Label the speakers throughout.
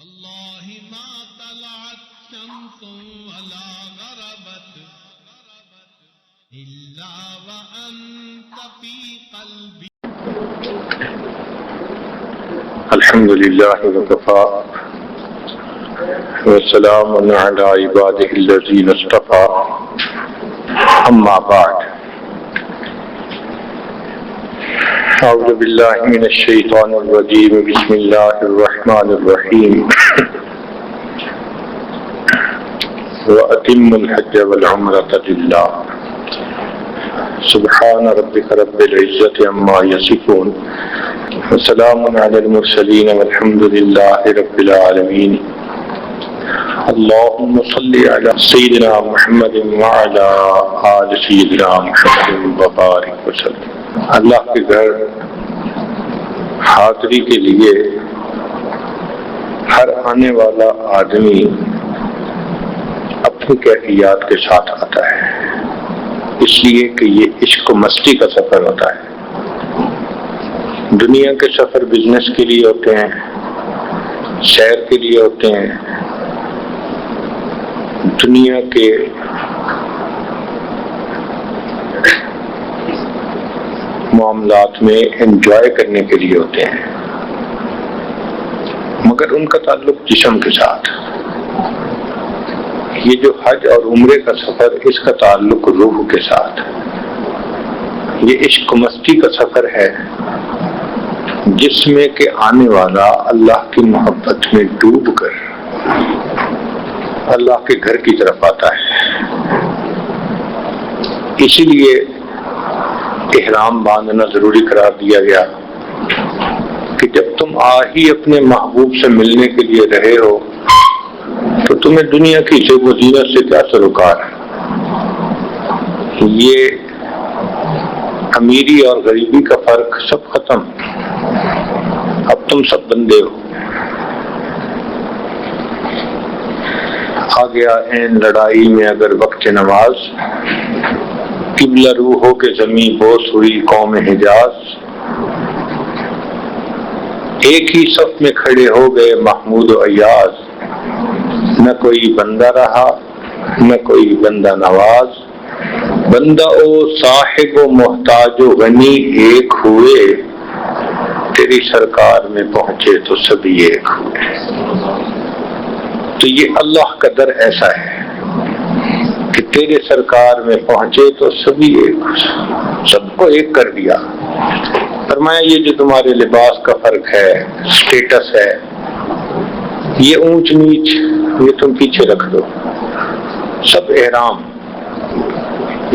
Speaker 1: والله ما طلعت شمس ولا غربت إلا وأنت في قلبي.
Speaker 2: الحمد لله وكفى وسلام على عباده الذين اصطفى. أما بعد، أعوذ بالله من الشيطان الرجيم. بسم الله الرحمن الرحيم. وأتموا الحج والعمرة لله. سبحان ربك رب العزة عما يصفون وسلام على المرسلين والحمد لله رب العالمين. اللهم صل على سيدنا محمد وعلى آل سيدنا محمد وبارك وسلم. اللہ کے گھر حاضری کے لیے ہر آنے والا آدمی اپنی کیفیات کے ساتھ آتا ہے، اس لیے کہ یہ عشق و مستی کا سفر ہوتا ہے. دنیا کے سفر بزنس کے لیے ہوتے ہیں، سیر کے لیے ہوتے ہیں، دنیا کے معاملات میں انجوائے کرنے کے لیے ہوتے ہیں، مگر ان کا تعلق جسم کے ساتھ. یہ جو حج اور عمرے کا سفر، اس کا تعلق روح کے ساتھ. یہ عشق و مستی کا سفر ہے جس میں کہ آنے والا اللہ کی محبت میں ڈوب کر اللہ کے گھر کی طرف آتا ہے. اسی لیے احرام باندھنا ضروری قرار دیا گیا کہ جب تم آ ہی اپنے محبوب سے ملنے کے لیے رہے ہو تو تمہیں دنیا کی زیب و زینت سے کیا سروکار ہے. یہ امیری اور غریبی کا فرق سب ختم. اب تم سب بندے ہو. آ گیا این لڑائی میں اگر وقت نماز، قبلہ روح ہو کے زمین بوس ہوئی قوم حجاز. ایک ہی صف میں کھڑے ہو گئے محمود و ایاز. نہ کوئی بندہ رہا نہ کوئی بندہ نواز. بندہ او صاحب و محتاج و غنی ایک ہوئے. تیری سرکار میں پہنچے تو سبھی ایک ہوئے. تو یہ اللہ کا در ایسا ہے کہ تیرے سرکار میں پہنچے تو سبھی ایک، سب کو ایک کر دیا. فرمایا یہ جو تمہارے لباس کا فرق ہے، سٹیٹس ہے، یہ اونچ نیچ، یہ تم پیچھے رکھ دو. سب احرام،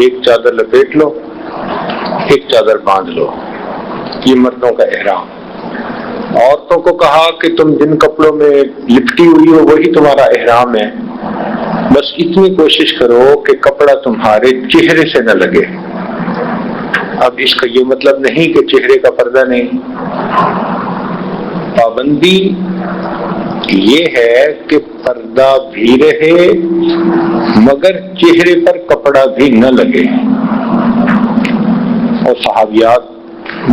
Speaker 2: ایک چادر لپیٹ لو، ایک چادر باندھ لو. یہ مردوں کا احرام. عورتوں کو کہا کہ تم جن کپڑوں میں لپٹی ہوئی ہو وہی تمہارا احرام ہے. بس اتنی کوشش کرو کہ کپڑا تمہارے چہرے سے نہ لگے. اب اس کا یہ مطلب نہیں کہ چہرے کا پردہ نہیں. پابندی یہ ہے کہ پردہ بھی رہے مگر چہرے پر کپڑا بھی نہ لگے. اور صحابیات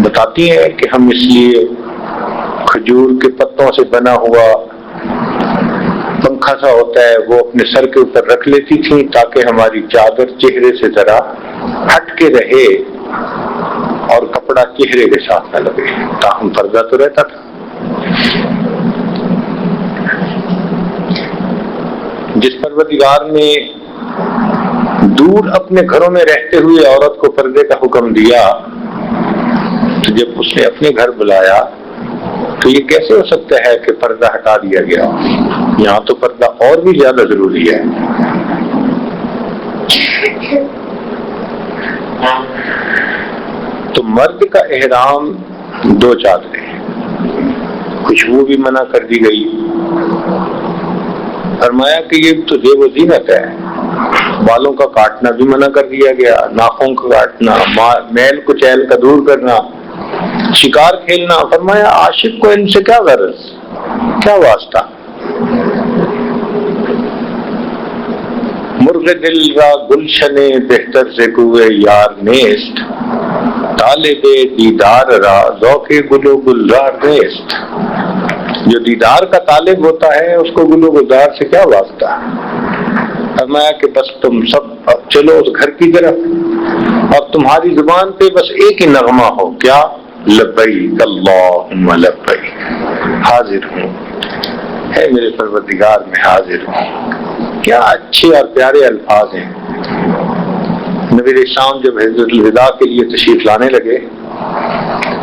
Speaker 2: بتاتی ہیں کہ ہم اس لیے کھجور کے پتوں سے بنا ہوا پنکھا سا ہوتا ہے وہ اپنے سر کے اوپر رکھ لیتی تھیں تاکہ ہماری چادر چہرے سے ذرا ہٹ کے رہے اور کپڑا چہرے کے ساتھ نہ لگے. تاہم پردہ تو رہتا تھا. جس پروردگار نے دور اپنے گھروں میں رہتے ہوئے عورت کو پردے کا حکم دیا تو جب اس نے اپنے گھر بلایا تو یہ کیسے ہو سکتا ہے کہ پردہ ہٹا دیا گیا؟ یہاں تو پردہ اور بھی زیادہ ضروری ہے. تو مرد کا احرام 2 چادریں، خوشبو بھی منع کر دی گئی. فرمایا کہ یہ تو زیب و زینت ہے. بالوں کا کاٹنا بھی منع کر دیا گیا، ناخن کا کاٹنا، میل کچیل کا دور کرنا، شکار کھیلنا. فرمایا عاشق کو ان سے کیا غرض، کیا واسطہ. مرغ دل را گلشن بہتر سے کوئے یار نیست. طالب دیدار را ذوق گل و گلزار نیست. جو دیدار کا طالب ہوتا ہے اس کو گلو گزار سے کیا واسطہ؟ فرمایا کہ بس تم سب اب چلو اس گھر کی طرف اور تمہاری زبان پہ بس ایک ہی نغمہ ہو، کیا؟ لبیک اللہم لبیک، حاضر ہوں، ہے میرے پروردگار میں حاضر ہوں۔ کیا اچھے اور پیارے الفاظ ہیں۔ نبی علیہ السلام جب حجۃ الوداع کے لیے تشریف لانے لگے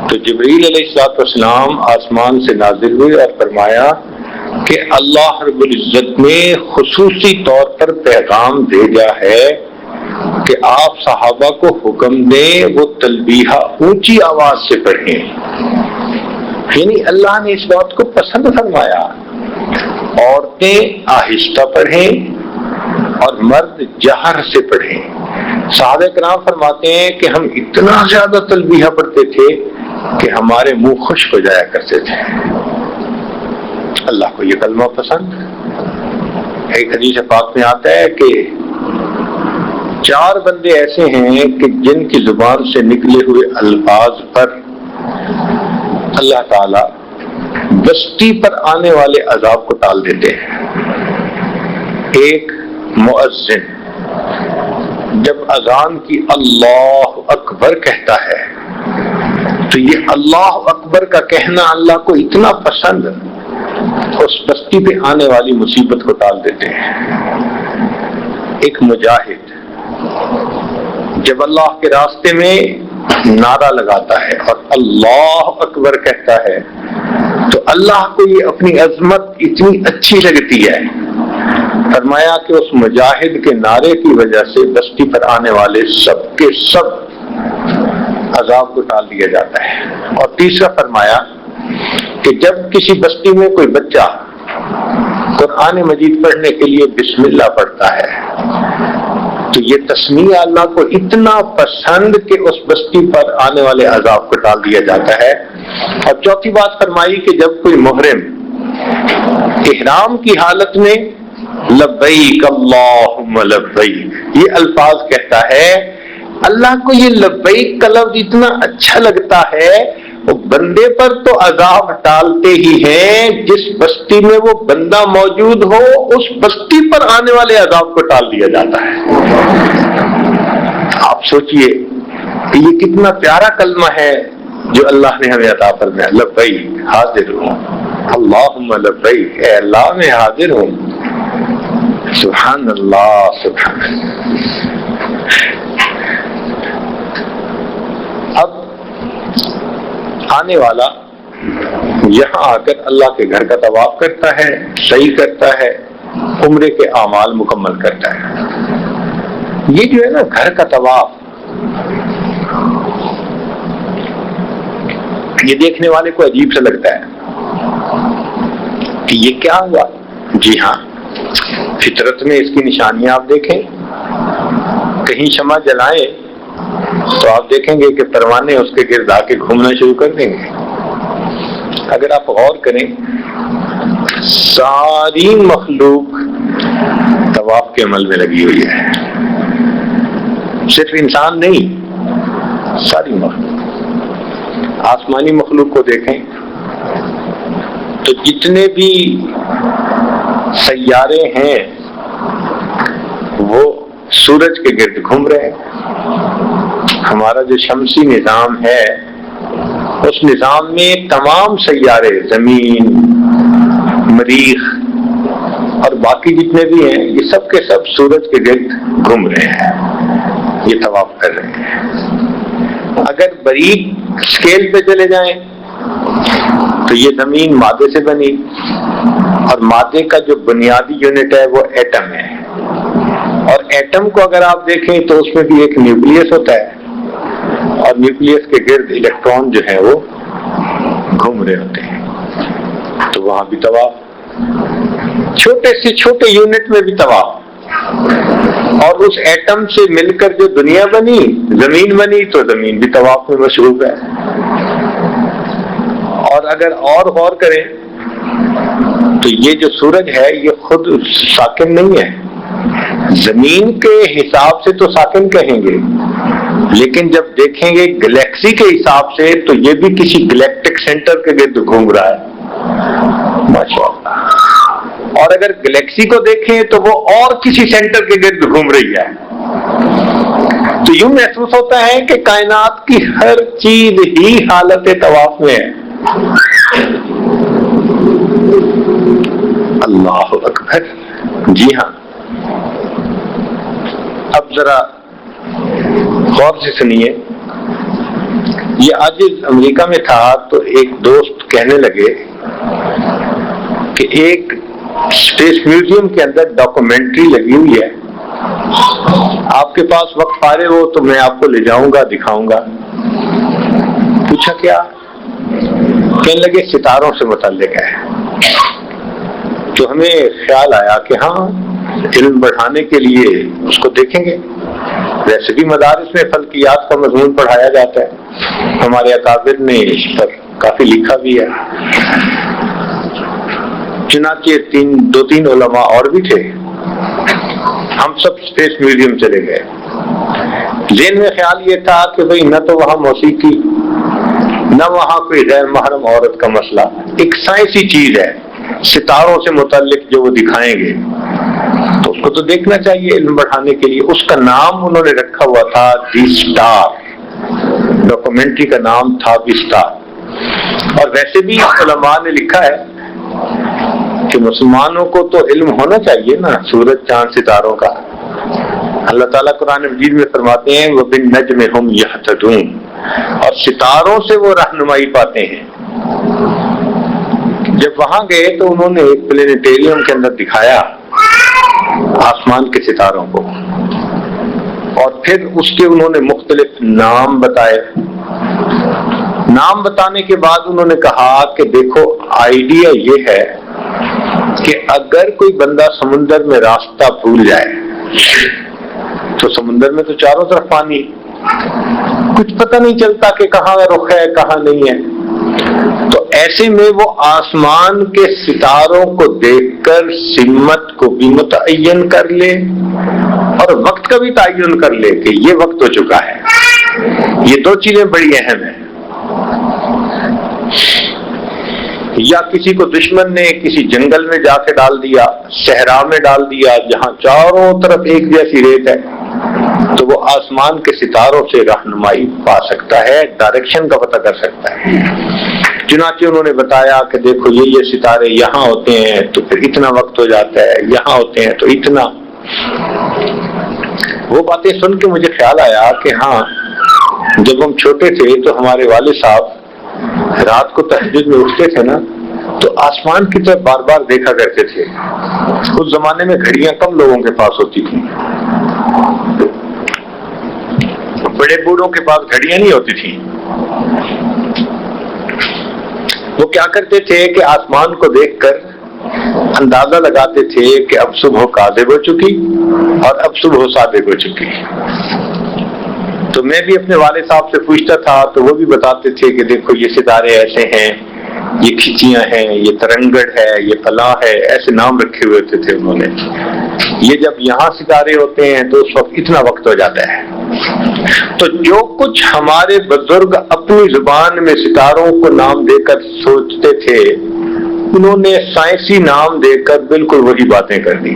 Speaker 2: تو جبریل علیہ السلام آسمان سے نازل ہوئے اور فرمایا کہ اللہ رب العزت نے خصوصی طور پر پیغام بھیجا ہے کہ آپ صحابہ کو حکم دیں وہ تلبیہ اونچی آواز سے پڑھیں، یعنی اللہ نے اس بات کو پسند فرمایا۔ عورتیں آہستہ پڑھیں اور مرد جہر سے پڑھیں۔ صحابہ کرام فرماتے ہیں کہ ہم اتنا زیادہ تلبیہ پڑھتے تھے کہ ہمارے منہ خشک ہو جایا کرتے تھے۔ اللہ کو یہ کلمہ پسند۔ ایک حدیث پاک میں آتا ہے کہ 4 بندے ایسے ہیں کہ جن کی زبان سے نکلے ہوئے الفاظ پر اللہ تعالی بستی پر آنے والے عذاب کو ٹال دیتے ہیں۔ ایک مؤذن جب اذان کی اللہ اکبر کہتا ہے تو یہ اللہ اکبر کا کہنا اللہ کو اتنا پسند، اس بستی پہ آنے والی مصیبت کو ٹال دیتے ہیں۔ ایک مجاہد جب اللہ کے راستے میں نعرہ لگاتا ہے اور اللہ اکبر کہتا ہے تو اللہ کو یہ اپنی عظمت اتنی اچھی لگتی ہے، فرمایا کہ اس مجاہد کے نعرے کی وجہ سے بستی پر آنے والے سب کے سب عذاب کو ٹال دیا جاتا ہے۔ اور تیسرا فرمایا کہ جب کسی بستی میں کوئی بچہ قرآن مجید پڑھنے کے لیے بسم اللہ پڑھتا ہے تو یہ تسمیہ اللہ کو اتنا پسند کہ اس بستی پر آنے والے عذاب کو ٹال دیا جاتا ہے۔ اور چوتھی بات فرمائی کہ جب کوئی محرم احرام کی حالت میں لبیک اللہم لبیک یہ الفاظ کہتا ہے، اللہ کو یہ لبیک کا لفظ اتنا اچھا لگتا ہے، وہ بندے پر تو عذاب ٹالتے ہی ہیں، جس بستی میں وہ بندہ موجود ہو اس بستی پر آنے والے عذاب کو ٹال دیا جاتا ہے۔ آپ سوچئے کہ یہ کتنا پیارا کلمہ ہے جو اللہ نے ہمیں عطا فرمایا، لبیک حاضر ہوں، اللہم لبیک، اے اللہ میں حاضر ہوں۔ سبحان اللہ سبحان اللہ۔ اب آنے والا یہاں آ کر اللہ کے گھر کا طواف کرتا ہے، سعی کرتا ہے، عمرے کے اعمال مکمل کرتا ہے۔ یہ جو ہے نا گھر کا طواف، یہ دیکھنے والے کو عجیب سا لگتا ہے کہ یہ کیا ہوا؟ جی ہاں، فطرت میں اس کی نشانیاں آپ دیکھیں، کہیں شمع جلائیں تو آپ دیکھیں گے کہ پروانے اس کے گرد آ کے گھومنا شروع کر دیں گے۔ اگر آپ غور کریں ساری مخلوق طواف کے عمل میں لگی ہوئی ہے، صرف انسان نہیں، ساری مخلوق۔ آسمانی مخلوق کو دیکھیں تو جتنے بھی سیارے ہیں وہ سورج کے گرد گھوم رہے ہیں۔ ہمارا جو شمسی نظام ہے اس نظام میں تمام سیارے، زمین، مریخ اور باقی جتنے بھی ہیں یہ سب کے سب سورج کے گرد گھوم رہے ہیں، یہ طواف کر رہے ہیں۔ اگر باریک اسکیل پہ چلے جائیں تو یہ زمین مادے سے بنی اور مادے کا جو بنیادی یونٹ ہے وہ ایٹم ہے، اور ایٹم کو اگر آپ دیکھیں تو اس میں بھی ایک نیوکلیس ہوتا ہے اور نیوکلیس کے گرد الیکٹران جو ہیں وہ گھوم رہے ہوتے ہیں۔ تو وہاں بھی طواف، چھوٹے سے چھوٹے یونٹ میں بھی طواف، اور اس ایٹم سے مل کر جو دنیا بنی، زمین بنی، تو زمین بھی طواف میں مشغول ہے۔ اور اگر اور غور کریں تو یہ جو سورج ہے یہ خود ساکن نہیں ہے، زمین کے حساب سے تو ساکن کہیں گے، لیکن جب دیکھیں گے گلیکسی کے حساب سے تو یہ بھی کسی گلیکٹک سینٹر کے گرد گھوم رہا ہے۔ ماشاءاللہ. اور اگر گلیکسی کو دیکھیں تو وہ اور کسی سینٹر کے گرد گھوم رہی ہے. تو یوں محسوس ہوتا ہے کہ کائنات کی ہر چیز ہی حالت طواف میں ہے. اللہ اکبر. جی ہاں. اب ذرا غور سے سنیے. یہ آج امریکہ میں تھا تو ایک دوست کہنے لگے کہ ایک اسپیس میوزیم کے اندر ڈاکومنٹری لگی ہوئی ہے, آپ کے پاس وقت فارغ ہو تو میں آپ کو لے جاؤں گا, دکھاؤں گا. پوچھا کیا؟ کہنے لگے ستاروں سے متعلق ہے. تو ہمیں خیال آیا کہ ہاں علم بڑھانے کے لیے اس کو دیکھیں گے. ویسے بھی مدارس میں فلکیات کا مضمون پڑھایا جاتا ہے, ہمارے اکابر نے اس پر کافی لکھا بھی ہے. چنانچہ دو تین علماء اور بھی تھے, ہم سب اسپیس میوزیم چلے گئے. ذہن میں خیال یہ تھا کہ بھئی نہ تو وہاں موسیقی, نہ وہاں کوئی غیر محرم عورت کا مسئلہ, ایک سائنسی چیز ہے ستاروں سے متعلق جو وہ دکھائیں گے, تو اس کو تو دیکھنا چاہیے علم بڑھانے کے لیے. اس کا نام انہوں نے رکھا ہوا تھا دی اسٹار, ڈاکومنٹری کا نام تھا دی اسٹار. اور ویسے بھی علماء نے لکھا ہے کہ مسلمانوں کو تو علم ہونا چاہیے نا سورج چاند ستاروں کا. اللہ تعالیٰ قرآن مجید میں فرماتے ہیں وَبِالنَّجْمِ هُمْ يَهْتَدُونَ, اور ستاروں سے وہ رہنمائی پاتے ہیں. جب وہاں گئے تو انہوں نے ایک پلینیٹیریم کے اندر دکھایا آسمان کے ستاروں کو, اور پھر اس کے انہوں نے مختلف نام بتائے. نام بتانے کے بعد انہوں نے کہا کہ دیکھو آئیڈیا یہ ہے کہ اگر کوئی بندہ سمندر میں راستہ بھول جائے تو سمندر میں تو چاروں طرف پانی, کچھ پتہ نہیں چلتا کہ کہاں رخ ہے کہاں نہیں ہے. تو ایسے میں وہ آسمان کے ستاروں کو دیکھ کر سمت کو بھی متعین کر لے اور وقت کا بھی تعین کر لے کہ یہ وقت ہو چکا ہے. یہ دو چیزیں بڑی اہم ہیں. یا کسی کو دشمن نے کسی جنگل میں جا کے ڈال دیا, صحرا میں ڈال دیا جہاں چاروں طرف ایک جیسی ریت ہے, تو وہ آسمان کے ستاروں سے رہنمائی پا سکتا ہے, ڈائریکشن کا پتہ کر سکتا ہے. چنانچہ انہوں نے بتایا کہ دیکھو یہ ستارے یہاں ہوتے ہیں تو پھر اتنا وقت ہو جاتا ہے, یہاں ہوتے ہیں تو اتنا. وہ باتیں سن کے مجھے خیال آیا کہ ہاں جب ہم چھوٹے تھے تو ہمارے والد صاحب رات کو تہجد میں اٹھتے تھے نا, تو آسمان کی طرف بار بار دیکھا کرتے تھے. اس زمانے میں گھڑیاں کم لوگوں کے پاس ہوتی تھیں, بڑے بوڑھوں کے پاس گھڑیاں نہیں ہوتی تھیں. وہ کیا کرتے تھے کہ آسمان کو دیکھ کر اندازہ لگاتے تھے کہ اب صبح کاذب ہو چکی اور اب صبح صادق ہو چکی. تو میں بھی اپنے والد صاحب سے پوچھتا تھا تو وہ بھی بتاتے تھے کہ دیکھو یہ ستارے ایسے ہیں, یہ کھچیاں ہیں, یہ ترنگڑ ہے, یہ فلاں ہے, ایسے نام رکھے ہوئے تھے انہوں نے. یہ جب یہاں ستارے ہوتے ہیں تو اس وقت اتنا وقت ہو جاتا ہے. تو جو کچھ ہمارے بزرگ اپنی زبان میں ستاروں کو نام دے کر سوچتے تھے, انہوں نے سائنسی نام دے کر بالکل وہی باتیں کر دی.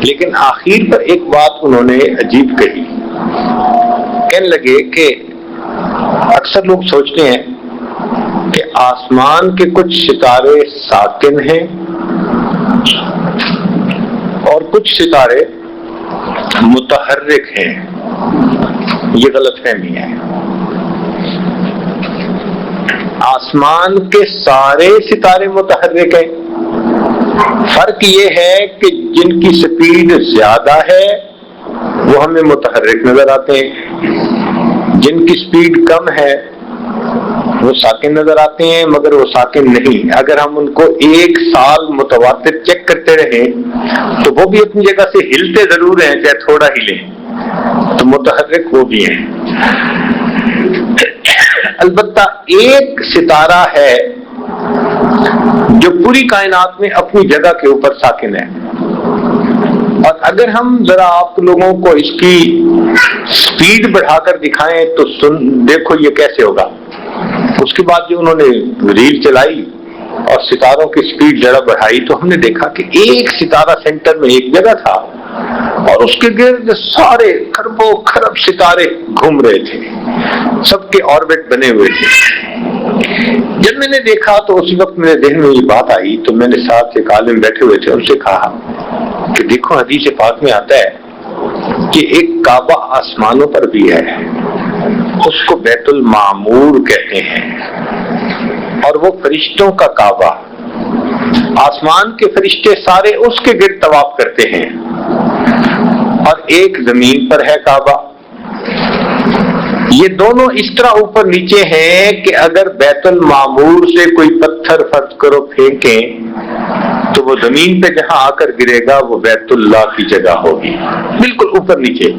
Speaker 2: لیکن آخر پر ایک بات انہوں نے عجیب کہی. کہنے لگے کہ اکثر لوگ سوچتے ہیں کہ آسمان کے کچھ ستارے ساکن ہیں اور کچھ ستارے متحرک ہیں. یہ غلط فہمی ہے. آسمان کے سارے ستارے متحرک ہیں. فرق یہ ہے کہ جن کی سپیڈ زیادہ ہے وہ ہمیں متحرک نظر آتے ہیں, جن کی سپیڈ کم ہے وہ ساکن نظر آتے ہیں, مگر وہ ساکن نہیں. اگر ہم ان کو ایک سال متواتر چیک کرتے رہیں تو وہ بھی اپنی جگہ سے ہلتے ضرور ہیں, چاہے تھوڑا ہلیں, تو متحرک وہ بھی ہیں. البتہ ایک ستارہ ہے جو پوری کائنات میں اپنی جگہ کے اوپر ساکن ہے, اور اگر ہم ذرا آپ لوگوں کو اس کی سپیڈ بڑھا کر دکھائیں تو دیکھو یہ کیسے ہوگا. اس کے بعد جو انہوں نے ریل چلائی اور ستاروں کی سپیڈ ذرا بڑھائی تو ہم نے دیکھا کہ ایک ستارہ سینٹر میں ایک جگہ تھا اور اس کے گرد سارے کھربوں کھرب ستارے گھوم رہے تھے، سب کے آربٹ بنے ہوئے تھے۔ جب میں نے دیکھا تو اسی وقت میرے ذہن میں یہ بات آئی تو میں نے ساتھ ایک عالم بیٹھے ہوئے تھے، ان سے کہا کہ دیکھو حدیث پاک میں آتا ہے کہ ایک کعبہ آسمانوں پر بھی ہے، اس کو بیت المعمور کہتے ہیں، اور وہ فرشتوں کا کعبہ، آسمان کے فرشتے سارے اس کے گرد طواف کرتے ہیں، اور ایک زمین پر ہے کعبہ۔ یہ دونوں اس طرح اوپر نیچے ہیں کہ اگر بیت المعمور سے کوئی پتھر فرض کرو پھینکیں تو وہ زمین پہ جہاں آ کر گرے گا وہ بیت اللہ کی جگہ ہوگی، بالکل اوپر نیچے۔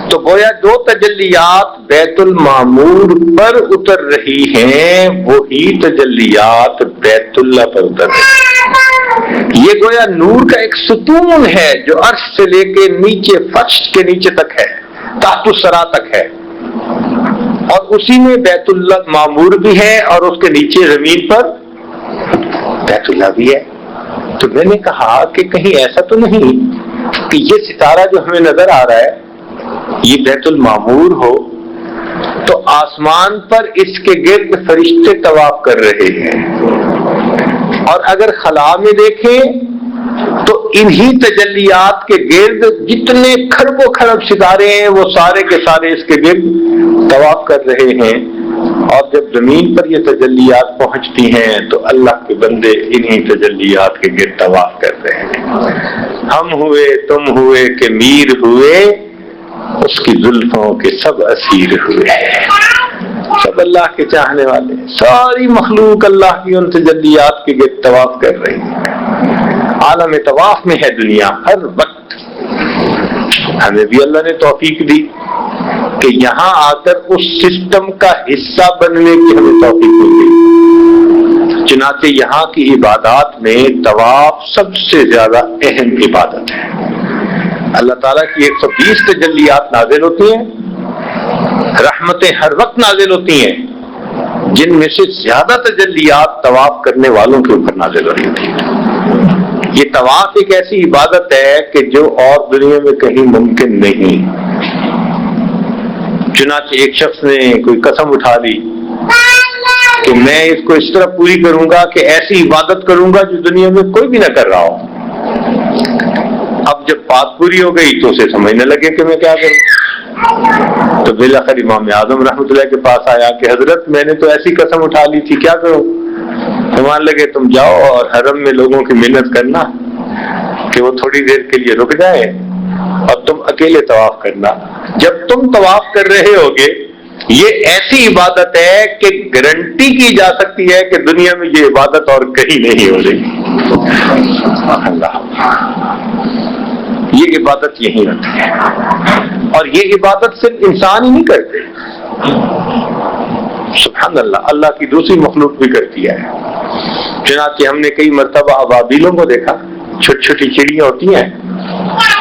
Speaker 2: تو گویا جو تجلیات بیت المعمور پر اتر رہی ہیں وہی تجلیات بیت اللہ پر اتر رہی ہیں۔ یہ گویا نور کا ایک ستون ہے جو عرش سے لے کے نیچے فرش کے نیچے تک ہے، تحت الثری تک ہے، اور اسی میں بیت اللہ معمور بھی ہے اور اس کے نیچے زمین پر بیت اللہ بھی ہے۔ تو میں نے کہا کہ کہیں ایسا تو نہیں کہ یہ ستارہ جو ہمیں نظر آ رہا ہے یہ بیت المعمور ہو تو آسمان پر اس کے گرد فرشتے طواف کر رہے ہیں، اور اگر خلا میں دیکھیں تو انہی تجلیات کے گرد جتنے کھربوں کھرب ستارے ہیں وہ سارے کے سارے اس کے گرد طواف کر رہے ہیں، اور جب زمین پر یہ تجلیات پہنچتی ہیں تو اللہ کے بندے انہی تجلیات کے گرد طواف کر رہے ہیں۔ ہم ہوئے تم ہوئے کہ میر ہوئے، اس کی زلفوں کے سب اسیر ہوئے، سب اللہ کے چاہنے والے، ساری مخلوق اللہ کی ان تجلیات کے گرد طواف کر رہی ہے۔ عالم طواف میں ہے دنیا ہر وقت۔ ہمیں بھی اللہ نے توفیق دی کہ یہاں آ کر اس سسٹم کا حصہ بننے کی ہمیں توفیق مل گئی۔ چنانچہ یہاں کی عبادات میں طواف سب سے زیادہ اہم عبادت ہے۔ اللہ تعالیٰ کی 120 تجلیات نازل ہوتی ہیں، رحمتیں ہر وقت نازل ہوتی ہیں، جن میں سے زیادہ تجلیات طواف کرنے والوں کے اوپر نازل ہو رہی ہوتی ہیں۔ یہ طواف ایک ایسی عبادت ہے کہ جو اور دنیا میں کہیں ممکن نہیں۔ چنانچہ ایک شخص نے کوئی قسم اٹھا لی کہ میں اس کو اس طرح پوری کروں گا کہ ایسی عبادت کروں گا جو دنیا میں کوئی بھی نہ کر رہا ہو۔ اب جب بات پوری ہو گئی تو اسے سمجھنے لگے کہ میں کیا کروں، تو بالآخر امام اعظم رحمۃ اللہ کے پاس آیا کہ حضرت میں نے تو ایسی قسم اٹھا لی تھی، کیا کروں؟ فرمان لگے تم جاؤ اور حرم میں لوگوں کی محنت کرنا کہ وہ تھوڑی دیر کے لیے رک جائیں اور تم اکیلے طواف کرنا۔ جب تم طواف کر رہے ہوگے یہ ایسی عبادت ہے کہ گارنٹی کی جا سکتی ہے کہ دنیا میں یہ عبادت اور کہیں نہیں ہو رہی۔ اللہ، یہ عبادت یہیں رکھتی ہے، اور یہ عبادت صرف انسان ہی نہیں کرتے، سبحان اللہ، اللہ کی دوسری مخلوق بھی کرتی ہے۔ چنانچہ ہم نے کئی مرتبہ ابابیلوں کو دیکھا، چھوٹی چھوٹی چڑیاں ہوتی ہیں،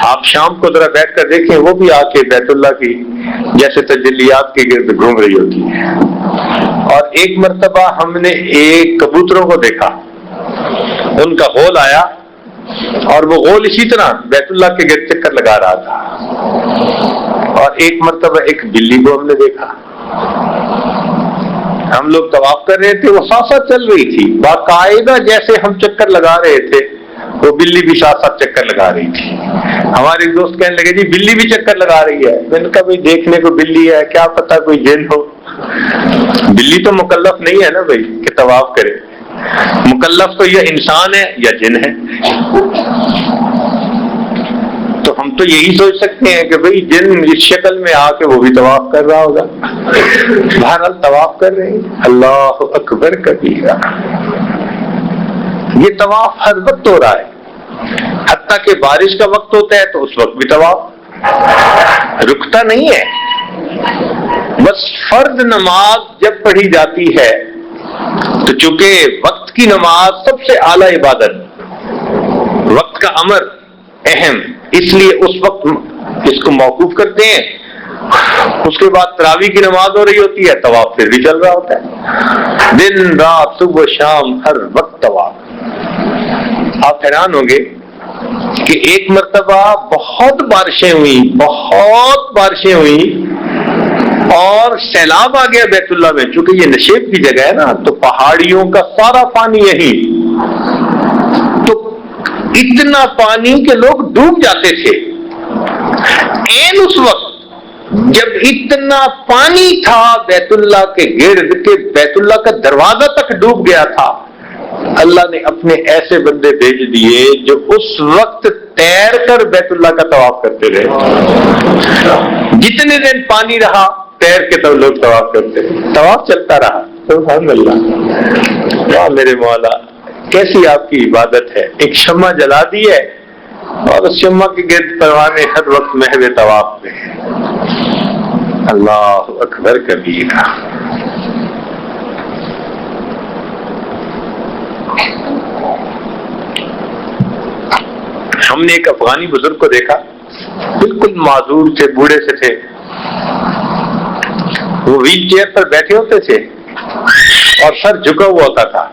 Speaker 2: آپ شام کو ذرا بیٹھ کر دیکھیں وہ بھی آ کے بیت اللہ کی جیسے تجلیات کے گرد گھوم رہی ہوتی ہیں۔ اور ایک مرتبہ ہم نے ایک کبوتروں کو دیکھا، ان کا غول آیا اور وہ غول اسی طرح بیت اللہ کے گرد چکر لگا رہا تھا۔ اور ایک مرتبہ ایک بلی کو ہم نے دیکھا، ہم لوگ طواف کر رہے تھے، وہ ساتھ ساتھ چل رہی تھی، باقاعدہ جیسے ہم چکر لگا رہے تھے وہ بلی بھی ساتھ ساتھ چکر لگا رہی تھی۔ ہمارے دوست کہنے لگے جی بلی بھی چکر لگا رہی ہے۔ میں نے کہا بھائی دیکھنے کو بلی ہے، کیا پتا کوئی جن ہو، بلی تو مکلف نہیں ہے نا بھائی کہ طواف کرے، مکلف تو یا انسان ہے یا جن ہے۔ تو ہم تو یہی سوچ سکتے ہیں کہ بھئی جن اس شکل میں آ کے وہ بھی طواف کر رہا ہوگا۔ بہرحال طواف کر رہے ہیں، اللہ اکبر کبیرہ۔ یہ طواف ہر وقت ہو رہا ہے، حتیٰ کہ بارش کا وقت ہوتا ہے تو اس وقت بھی طواف رکتا نہیں ہے۔ بس فرض نماز جب پڑھی جاتی ہے تو چونکہ وقت کی نماز سب سے اعلیٰ عبادت، وقت کا امر اہم، اس لیے اس وقت اس کو موقوف کرتے ہیں اس کے بعد تراویح کی نماز ہو رہی ہوتی ہے، طواف پھر بھی چل رہا ہوتا ہے، دن رات صبح شام ہر وقت طواف۔ آپ حیران ہوں گے کہ ایک مرتبہ بہت بارشیں ہوئی اور سیلاب آ گیا بیت اللہ میں، چونکہ یہ نشیب کی جگہ ہے نا، تو پہاڑیوں کا سارا پانی یہی، تو اتنا پانی کہ لوگ ڈوب جاتے تھے۔ این اس وقت جب اتنا پانی تھا بیت اللہ کے گرد کے بیت اللہ کا دروازہ تک ڈوب گیا تھا، اللہ نے اپنے ایسے بندے بھیج دیے جو اس وقت تیر کر بیت اللہ کا طواف کرتے رہے۔ جتنے دن پانی رہا تیر کے تو لوگ طواف کرتے رہے، طواف چلتا رہا۔ سبحان اللہ، واہ میرے مولا، کیسی آپ کی عبادت ہے۔ ایک شمع جلا دی ہے اور اس شمع کے گرد پروانے ہر وقت محو طواف میں ہے۔ اللہ اکبر کبیرہ۔ ہم نے ایک افغانی بزرگ کو دیکھا، بالکل معذور تھے، بوڑھے سے تھے، وہ ویل چیئر پر بیٹھے ہوتے تھے اور سر جھکا ہوا ہوتا تھا،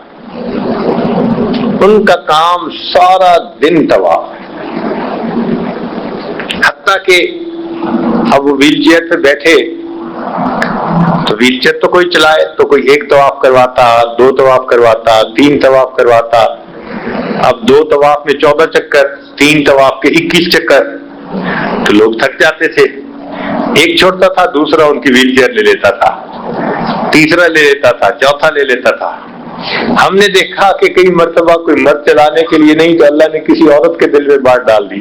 Speaker 2: ان کا کام سارا دن طواف، حتیٰ کہ اب وہ ویل چیئر پہ بیٹھے تو ویل چیئر تو کوئی چلائے تو کوئی ایک طواف کرواتا، دو طواف کرواتا، تین طواف کرواتا، اب دو طواف میں 14 چکر، تین طواف کے 21 چکر، تو لوگ تھک جاتے تھے، ایک چھوڑتا تھا دوسرا ان کی ویل چیئر لے لیتا تھا، تیسرا لے لیتا تھا، چوتھا لے لیتا تھا۔ ہم نے دیکھا کہ کئی مرتبہ کوئی مرد چلانے کے لیے نہیں تو اللہ نے کسی عورت کے دل میں بات ڈال دی،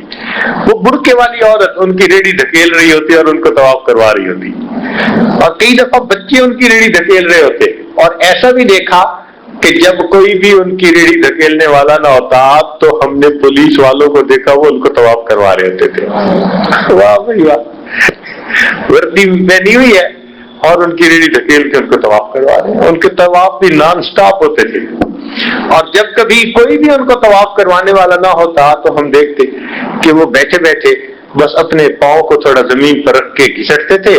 Speaker 2: وہ بڑکے والی عورت ان کی ریڑھی دھکیل رہی ہوتی اور ان کو طواف کروا رہی ہوتی، اور کئی دفعہ بچے ان کی ریڑھی دھکیل رہے ہوتے، اور ایسا بھی دیکھا کہ جب کوئی بھی ان کی ریڑھی دھکیلنے والا نہ ہوتا تو ہم نے پولیس والوں کو دیکھا وہ ان کو طواف کروا رہے ہوتے تھے۔ واہ بھائی واہ، وردی پہنی ہوئی ہے اور ان کی ریڑھی دھکیل کے ان کو طواف کروا رہے ہیں۔ ان کے طواف بھی نان سٹاپ ہوتے تھے، اور جب کبھی کوئی بھی ان کو طواف کروانے والا نہ ہوتا تو ہم دیکھتے کہ وہ بیٹھے بیٹھے بس اپنے پاؤں کو تھوڑا زمین پر رکھ کے گھسٹتے تھے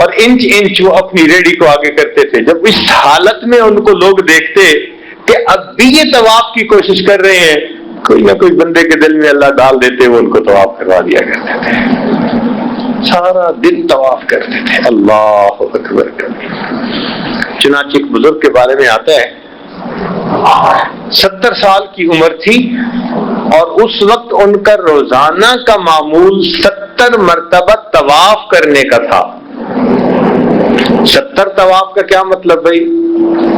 Speaker 2: اور انچ انچ وہ اپنی ریڑھی کو آگے کرتے تھے۔ جب اس حالت میں ان کو لوگ دیکھتے کہ اب بھی یہ طواف کی کوشش کر رہے ہیں، کوئی نہ کوئی بندے کے دل میں اللہ ڈال دیتے، وہ ان کو طواف کروا دیا کرتے تھے، سارا دن طواف کرتے تھے۔ اللہ اکبر کبیر۔ چنانچہ ایک بزرگ کے بارے میں آتا ہے 70 سال کی عمر تھی اور اس وقت ان کا روزانہ کا معمول 70 مرتبہ طواف کرنے کا تھا۔ 70 طواف کا کیا مطلب بھائی؟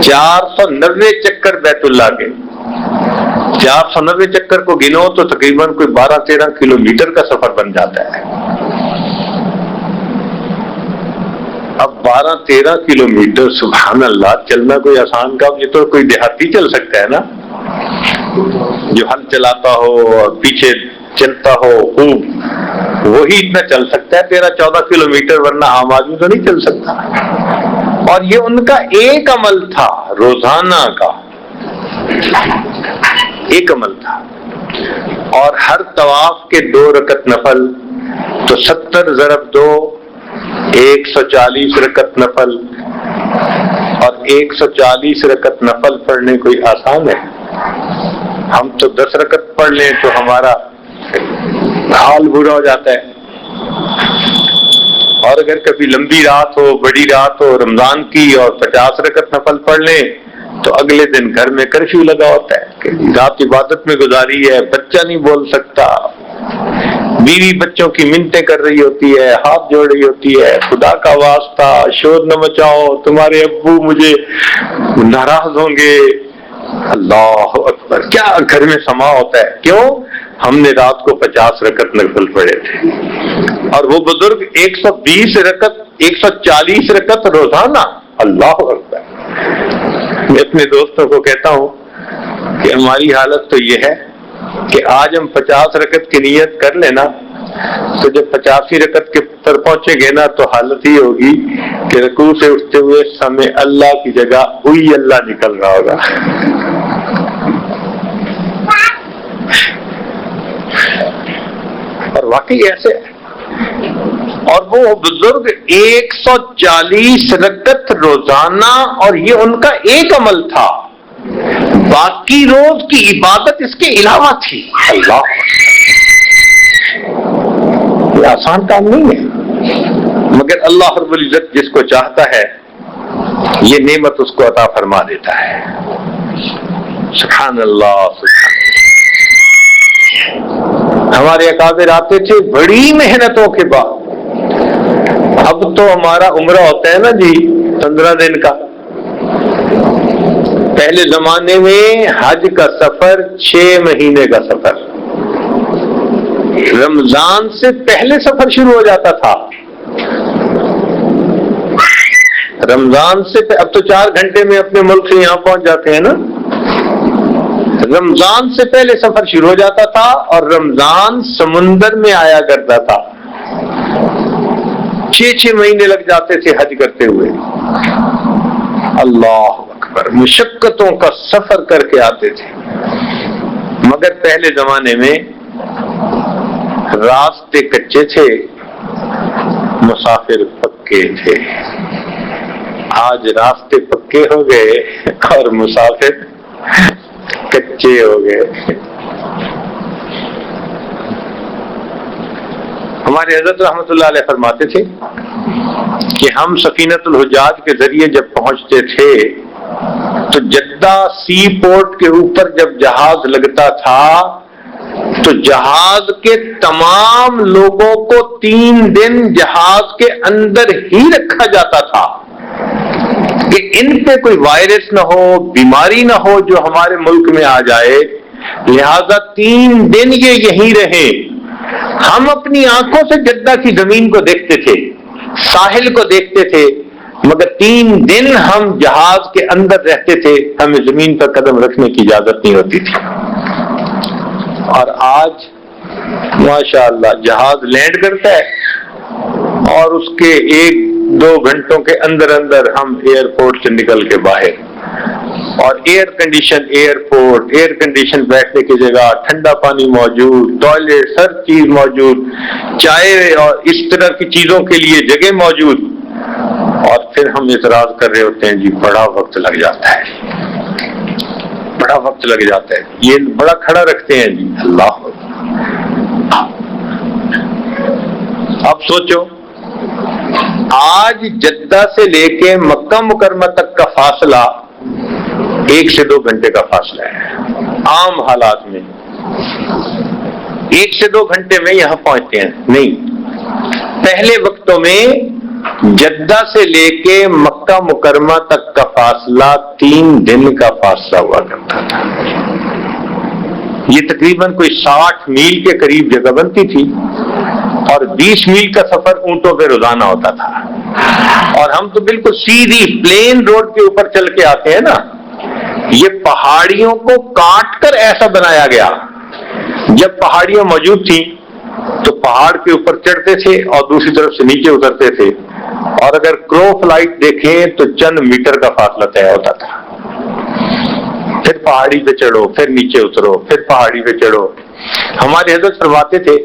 Speaker 2: 490 چکر بیت اللہ کے، 490 چکر کو گنو تو تقریباً کوئی 12-13 کلومیٹر کا سفر بن جاتا ہے۔ اب 12-13 کلومیٹر، سبحان اللہ، چلنا کوئی آسان کام، یہ تو کوئی دیہاتی چل سکتا ہے نا، جو ہل چلاتا ہو اور پیچھے چلتا ہو خوب، وہی اتنا چل سکتا ہے 13-14 کلومیٹر، ورنہ عام آدمی تو نہیں چل سکتا۔ اور یہ ان کا ایک عمل تھا، روزانہ کا ایک عمل تھا، اور ہر طواف کے 2 رکعت نفل، تو 70 ضرب 2 140 رکعت نفل، اور 140 رکعت نفل پڑھنے کوئی آسان ہے؟ ہم تو 10 رکعت پڑھ لیں تو ہمارا حال برا ہو جاتا ہے، اور اگر کبھی لمبی رات ہو، بڑی رات ہو رمضان کی اور 50 رکعت نفل پڑھ لیں تو اگلے دن گھر میں کرفیو لگا ہوتا ہے کہ رات عبادت میں گزاری ہے، بچہ نہیں بول سکتا، بیوی بچوں کی منتیں کر رہی ہوتی ہے، ہاتھ جوڑ رہی ہوتی ہے، خدا کا واسطہ شور نہ مچاؤ، تمہارے ابو مجھے ناراض ہوں گے۔ اللہ اکبر، کیا گھر میں سما ہوتا ہے، کیوں؟ ہم نے رات کو 50 رکعت نفل پڑھے تھے، اور وہ بزرگ 120 رکعت 140 رکعت روزانہ۔ اللہ اکبر۔ میں اپنے دوستوں کو کہتا ہوں کہ ہماری حالت تو یہ ہے کہ آج ہم 50 رکعت کی نیت کر لینا تو جب 85 رکعت کے پر پہنچے گے نا تو حالت ہی ہوگی کہ رکوع سے اٹھتے ہوئے سمے اللہ کی جگہ ہوئی اللہ نکل رہا ہوگا۔ اور واقعی ایسے، اور وہ بزرگ 140 رکعت روزانہ، اور یہ ان کا ایک عمل تھا، باقی روز کی عبادت اس کے علاوہ تھی۔ اللہ، یہ آسان کام نہیں ہے، مگر اللہ رب العزت جس کو چاہتا ہے یہ نعمت اس کو عطا فرما دیتا ہے۔ سبحان اللہ، سبحان اللہ۔ ہمارے اکابر آتے تھے بڑی محنتوں کے بعد۔ اب تو ہمارا عمرہ ہوتا ہے نا جی 15 دن کا، پہلے زمانے میں حج کا سفر 6 مہینے کا سفر، رمضان سے پہلے سفر شروع ہو جاتا تھا۔ رمضان سے اب تو 4 گھنٹے میں اپنے ملک سے یہاں پہنچ جاتے ہیں نا، رمضان سے پہلے سفر شروع ہو جاتا تھا، اور رمضان سمندر میں آیا کرتا تھا۔ 6 مہینے لگ جاتے تھے حج کرتے ہوئے۔ اللہ اکبر، مشقتوں کا سفر کر کے آتے تھے۔ مگر پہلے زمانے میں راستے کچے تھے، مسافر پکے تھے۔ آج راستے پکے ہو گئے اور مسافر کچے ہو گئے۔ ہمارے حضرت رحمت اللہ علیہ فرماتے تھے کہ ہم سفینۃ الحجاج کے ذریعے جب پہنچتے تھے تو جدہ سی پورٹ کے اوپر جب جہاز لگتا تھا تو جہاز کے تمام لوگوں کو 3 دن جہاز کے اندر ہی رکھا جاتا تھا کہ ان پہ کوئی وائرس نہ ہو، بیماری نہ ہو جو ہمارے ملک میں آ جائے، لہذا 3 دن یہ یہیں رہے۔ ہم اپنی آنکھوں سے جدہ کی زمین کو دیکھتے تھے، ساحل کو دیکھتے تھے، مگر 3 دن ہم جہاز کے اندر رہتے تھے، ہمیں زمین پر قدم رکھنے کی اجازت نہیں ہوتی تھی۔ اور آج ماشاءاللہ جہاز لینڈ کرتا ہے اور اس کے 1-2 گھنٹوں کے اندر اندر ہم ایئرپورٹ سے نکل کے باہر، اور air condition airport, air condition بیٹھنے کی جگہ، ٹھنڈا پانی موجود، ٹوائلٹ، ہر چیز موجود، چائے اور اس طرح کی چیزوں کے لیے جگہ موجود، اور پھر ہم اعتراض کر رہے ہوتے ہیں جی بڑا وقت لگ جاتا ہے، بڑا وقت لگ جاتا ہے، یہ بڑا کھڑا رکھتے ہیں جی۔ اللہ، اب سوچو آج جدہ سے لے کے مکہ مکرمہ تک کا فاصلہ 1 سے 2 گھنٹے کا فاصلہ ہے۔ عام حالات میں 1 سے 2 گھنٹے میں یہاں پہنچتے ہیں، نہیں، پہلے وقتوں میں جدہ سے لے کے مکہ مکرمہ تک کا فاصلہ 3 دن کا فاصلہ ہوا کرتا تھا۔ یہ تقریباً کوئی 60 میل کے قریب جگہ بنتی تھی، اور 20 میل کا سفر اونٹوں پہ روزانہ ہوتا تھا، اور ہم تو بالکل سیدھی پلین روڈ کے اوپر چل کے آتے ہیں نا۔ یہ پہاڑیوں کو کاٹ کر ایسا بنایا گیا، جب پہاڑیاں موجود تھیں تو پہاڑ کے اوپر چڑھتے تھے اور دوسری طرف سے نیچے اترتے تھے، اور اگر کرو فلائٹ دیکھیں تو چند میٹر کا فاصلہ طے ہوتا تھا۔ پھر پہاڑی پہ چڑھو، پھر نیچے اترو، پھر پہاڑی پہ چڑھو۔ ہمارے حضرت فرماتے تھے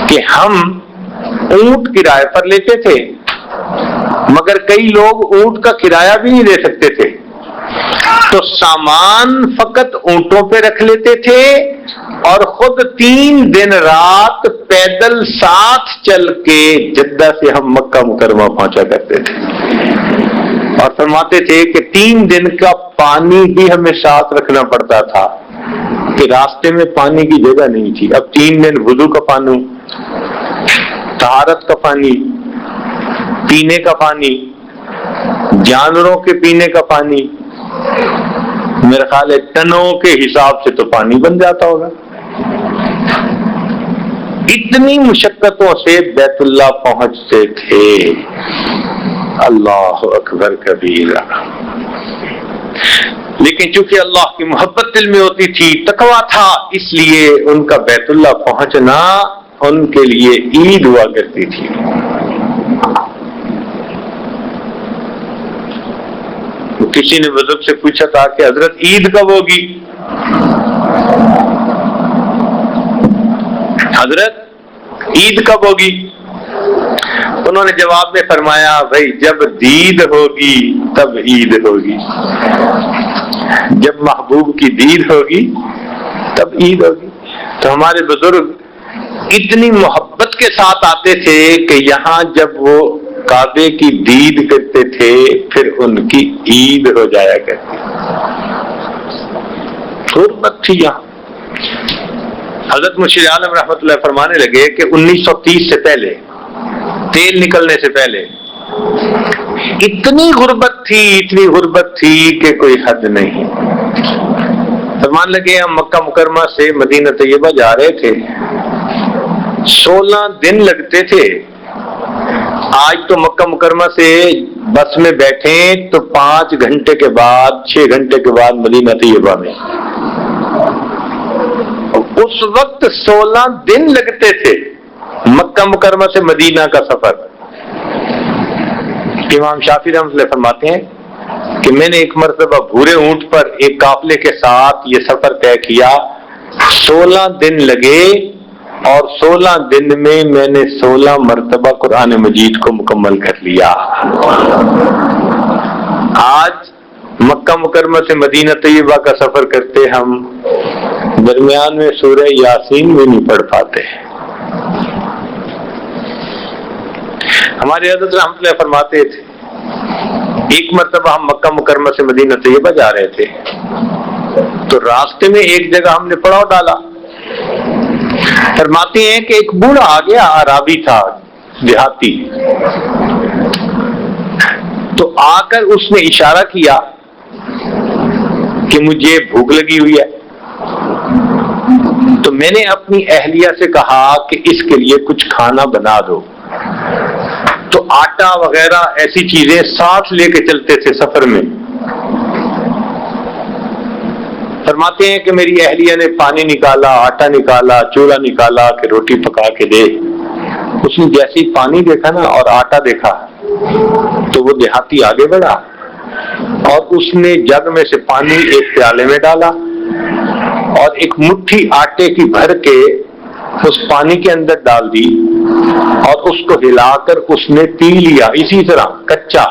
Speaker 2: کہ ہم اونٹ کرائے پر لیتے تھے، مگر کئی لوگ اونٹ کا کرایہ بھی نہیں دے سکتے تھے، تو سامان فقط اونٹوں پہ رکھ لیتے تھے اور خود 3 دن رات پیدل ساتھ چل کے جدہ سے ہم مکہ مکرمہ پہنچا کرتے تھے، اور فرماتے تھے کہ 3 دن کا پانی بھی ہمیں ساتھ رکھنا پڑتا تھا کہ راستے میں پانی کی جگہ نہیں تھی۔ اب 3 دن وضو کا پانی، طہارت کا پانی، پینے کا پانی، جانوروں کے پینے کا پانی، میرا خیال ہے ٹنوں کے حساب سے تو پانی بن جاتا ہوگا۔ اتنی مشقتوں سے بیت اللہ پہنچتے تھے۔ اللہ اکبر کبیرہ۔ لیکن چونکہ اللہ کی محبت دل میں ہوتی تھی، تقویٰ تھا، اس لیے ان کا بیت اللہ پہنچنا ان کے لیے عید ہوا کرتی تھی۔ کسی نے بزرگ سے پوچھا تھا کہ حضرت عید کب ہوگی؟ حضرت عید کب ہوگی؟ انہوں نے جواب میں فرمایا بھائی جب دید ہوگی تب عید ہوگی، جب محبوب کی دید ہوگی تب عید ہوگی۔ تو ہمارے بزرگ اتنی محبت کے ساتھ آتے تھے کہ یہاں جب وہ کعبے کی دید کرتے تھے پھر ان کی عید ہو جایا کرتی، غربت تھی یہاں۔ حضرت مرشد عالم رحمۃ اللہ فرمانے لگے کہ 1930 سے پہلے، تیل نکلنے سے پہلے اتنی غربت تھی کہ کوئی حد نہیں۔ فرمان لگے ہم مکہ مکرمہ سے مدینہ طیبہ جا رہے تھے، 16 دن لگتے تھے۔ آج تو مکہ مکرمہ سے بس میں بیٹھیں تو 5 گھنٹے کے بعد 6 گھنٹے کے بعد مدینہ طیبہ میں، اس وقت 16 دن لگتے تھے مکہ مکرمہ سے مدینہ کا سفر۔ امام شافعی رحمۃ اللہ فرماتے ہیں کہ میں نے ایک مرتبہ بھورے اونٹ پر ایک قافلے کے ساتھ یہ سفر طے کیا، 16 دن لگے اور 16 دن میں نے 16 مرتبہ قرآن مجید کو مکمل کر لیا۔ آج مکہ مکرمہ سے مدینہ طیبہ کا سفر کرتے ہم درمیان میں سورہ یاسین بھی نہیں پڑھ پاتے۔ ہمارے حضرت رحمۃ اللہ فرماتے تھے ایک مرتبہ ہم مکہ مکرمہ سے مدینہ طیبہ جا رہے تھے تو راستے میں ایک جگہ ہم نے پڑاؤ ڈالا۔ فرماتے ہیں کہ ایک بوڑھا آ گیا، عرابی تھا، دیہاتی، تو آ کر اس نے اشارہ کیا کہ مجھے بھوک لگی ہوئی ہے۔ تو میں نے اپنی اہلیہ سے کہا کہ اس کے لیے کچھ کھانا بنا دو، تو آٹا وغیرہ ایسی چیزیں ساتھ لے کے چلتے تھے سفر میں۔ فرماتے ہیں کہ میری اہلیہ نے پانی نکالا، آٹا نکالا، چولہا نکالا کہ روٹی پکا کے دے۔ اس نے جیسے ہی پانی دیکھا نا اور آٹا دیکھا تو وہ دیہاتی آگے بڑھا اور اس نے جگ میں سے پانی ایک پیالے میں ڈالا اور ایک مٹھی آٹے کی بھر کے اس پانی کے اندر ڈال دی اور اس کو ہلا کر اس نے پی لیا اسی طرح کچا،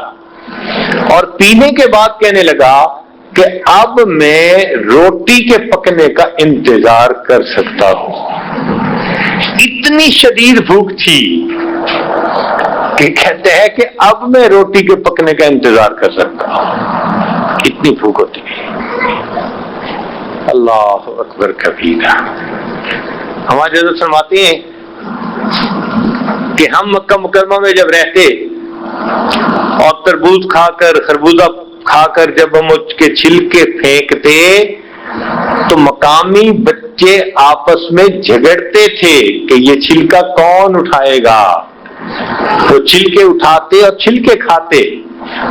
Speaker 2: اور پینے کے بعد کہنے لگا کہ اب میں روٹی کے پکنے کا انتظار کر سکتا ہوں۔ اتنی شدید بھوک تھی کہ کہتے ہیں کہ اب میں روٹی کے پکنے کا انتظار کر سکتا ہوں، اتنی بھوک ہوتی ہے۔ اللہ اکبر کبیرہ۔ ہمارے حضرت فرماتے ہیں کہ ہم مکہ مکرمہ میں جب رہتے اور تربوز کھا کر، خربوزہ کھا کر جب ہم اس کے چھلکے پھینکتے تو مقامی بچے آپس میں جھگڑتے تھے کہ یہ چھلکا کون اٹھائے گا۔ وہ چھلکے اٹھاتے اور چھلکے کھاتے،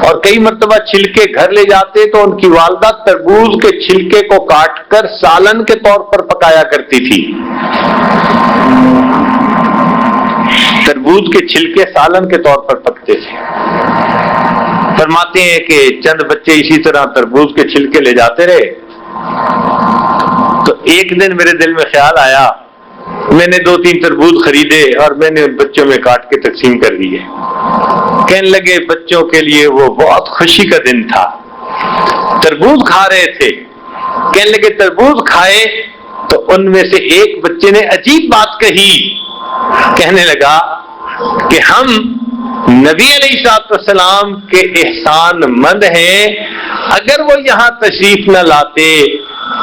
Speaker 2: اور کئی مرتبہ چھلکے گھر لے جاتے تو ان کی والدہ تربوز کے چھلکے کو کاٹ کر سالن کے طور پر پکایا کرتی تھی۔ تربوز کے چھلکے سالن کے طور پر پکتے تھے۔ فرماتے ہیں کہ چند بچے اسی طرح تربوز کے چھلکے لے جاتے رہے تو ایک دن میرے دل میں خیال آیا، میں نے 2-3 تربوز خریدے اور میں نے ان بچوں میں کاٹ کے تقسیم کر دیے۔ کہنے لگے بچوں کے لیے وہ بہت خوشی کا دن تھا، تربوز کھا رہے تھے۔ کہنے لگے تربوز کھائے تو ان میں سے ایک بچے نے عجیب بات کہی، کہنے لگا کہ ہم نبی علیہ السلام کے احسان مند ہیں، اگر وہ یہاں تشریف نہ لاتے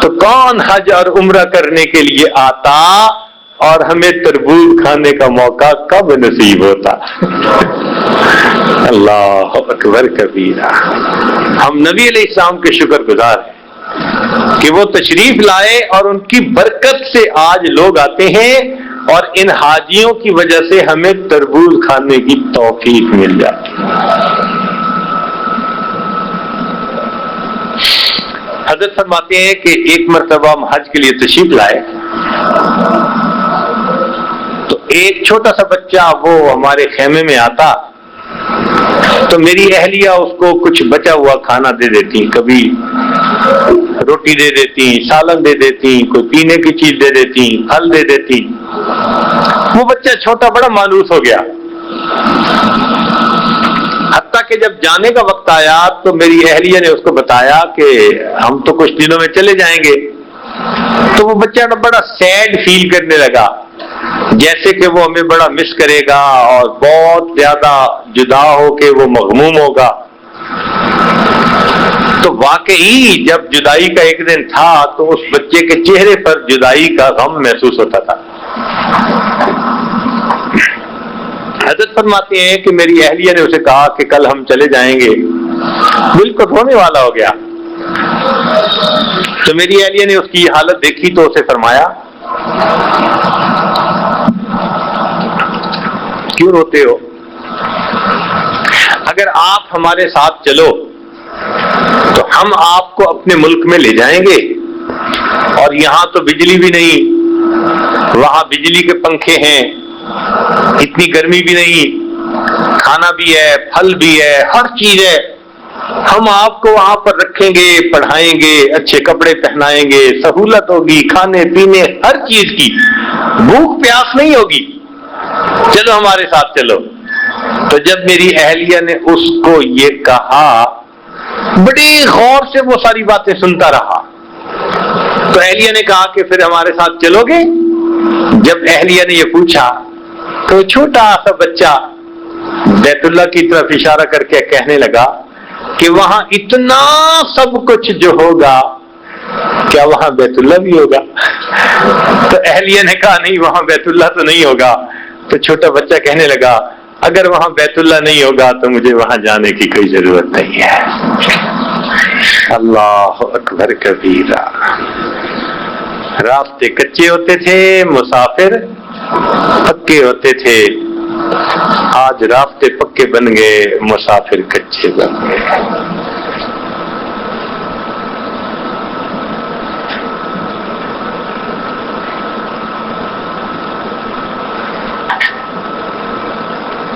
Speaker 2: تو کون حج اور عمرہ کرنے کے لیے آتا اور ہمیں تربوز کھانے کا موقع کب نصیب ہوتا۔ اللہ اکبر کبیرہ۔ ہم نبی علیہ السلام کے شکر گزار ہیں کہ وہ تشریف لائے اور ان کی برکت سے آج لوگ آتے ہیں اور ان حاجیوں کی وجہ سے ہمیں تربوز کھانے کی توفیق مل جاتی ہے۔ حضرت فرماتے ہیں کہ ایک مرتبہ ہم حج کے لیے تشریف لائے تو ایک چھوٹا سا بچہ وہ ہمارے خیمے میں آتا تو میری اہلیہ اس کو کچھ بچا ہوا کھانا دے دیتی، کبھی روٹی دے دیتی، سالن دے دیتی، کوئی پینے کی چیز دے دیتی، پھل دے دیتی۔ وہ بچہ چھوٹا بڑا مانوس ہو گیا، حتیٰ کہ جب جانے کا وقت آیا تو میری اہلیہ نے اس کو بتایا کہ ہم تو کچھ دنوں میں چلے جائیں گے. تو وہ بچہ بڑا سیڈ فیل کرنے لگا، جیسے کہ وہ ہمیں بڑا مس کرے گا اور بہت زیادہ جدا ہو کے وہ مغموم ہوگا. تو واقعی جب جدائی کا ایک دن تھا تو اس بچے کے چہرے پر جدائی کا غم محسوس ہوتا تھا. حضرت فرماتے ہیں کہ میری اہلیہ نے اسے کہا کہ کل ہم چلے جائیں گے. دل کو دھونے والا ہو گیا. تو میری اہلیہ نے اس کی حالت دیکھی تو اسے فرمایا کیوں روتے ہو؟ اگر آپ ہمارے ساتھ چلو تو ہم آپ کو اپنے ملک میں لے جائیں گے، اور یہاں تو بجلی بھی نہیں، وہاں بجلی کے پنکھے ہیں، اتنی گرمی بھی نہیں، کھانا بھی ہے، پھل بھی ہے، ہر چیز ہے. ہم آپ کو وہاں پر رکھیں گے، پڑھائیں گے، اچھے کپڑے پہنائیں گے، سہولت ہوگی کھانے پینے ہر چیز کی، بھوک پیاس نہیں ہوگی، چلو ہمارے ساتھ چلو. تو جب میری اہلیہ نے اس کو یہ کہا، بڑی غور سے وہ ساری باتیں سنتا رہا. تو اہلیہ نے کہا کہ پھر ہمارے ساتھ چلو گے؟ جب اہلیہ نے یہ پوچھا تو چھوٹا سا بچہ بیت اللہ کی طرف اشارہ کر کے کہنے لگا کہ وہاں اتنا سب کچھ جو ہوگا کیا وہاں بیت اللہ بھی ہوگا؟ تو اہلیہ نے کہا نہیں، وہاں بیت اللہ تو نہیں ہوگا. تو چھوٹا بچہ کہنے لگا اگر وہاں بیت اللہ نہیں ہوگا تو مجھے وہاں جانے کی کوئی ضرورت نہیں ہے. اللہ اکبر کبیرہ. راستے کچے ہوتے تھے، مسافر پکے ہوتے تھے. آج راستے پکے بن گئے، مسافر کچے بن گئے.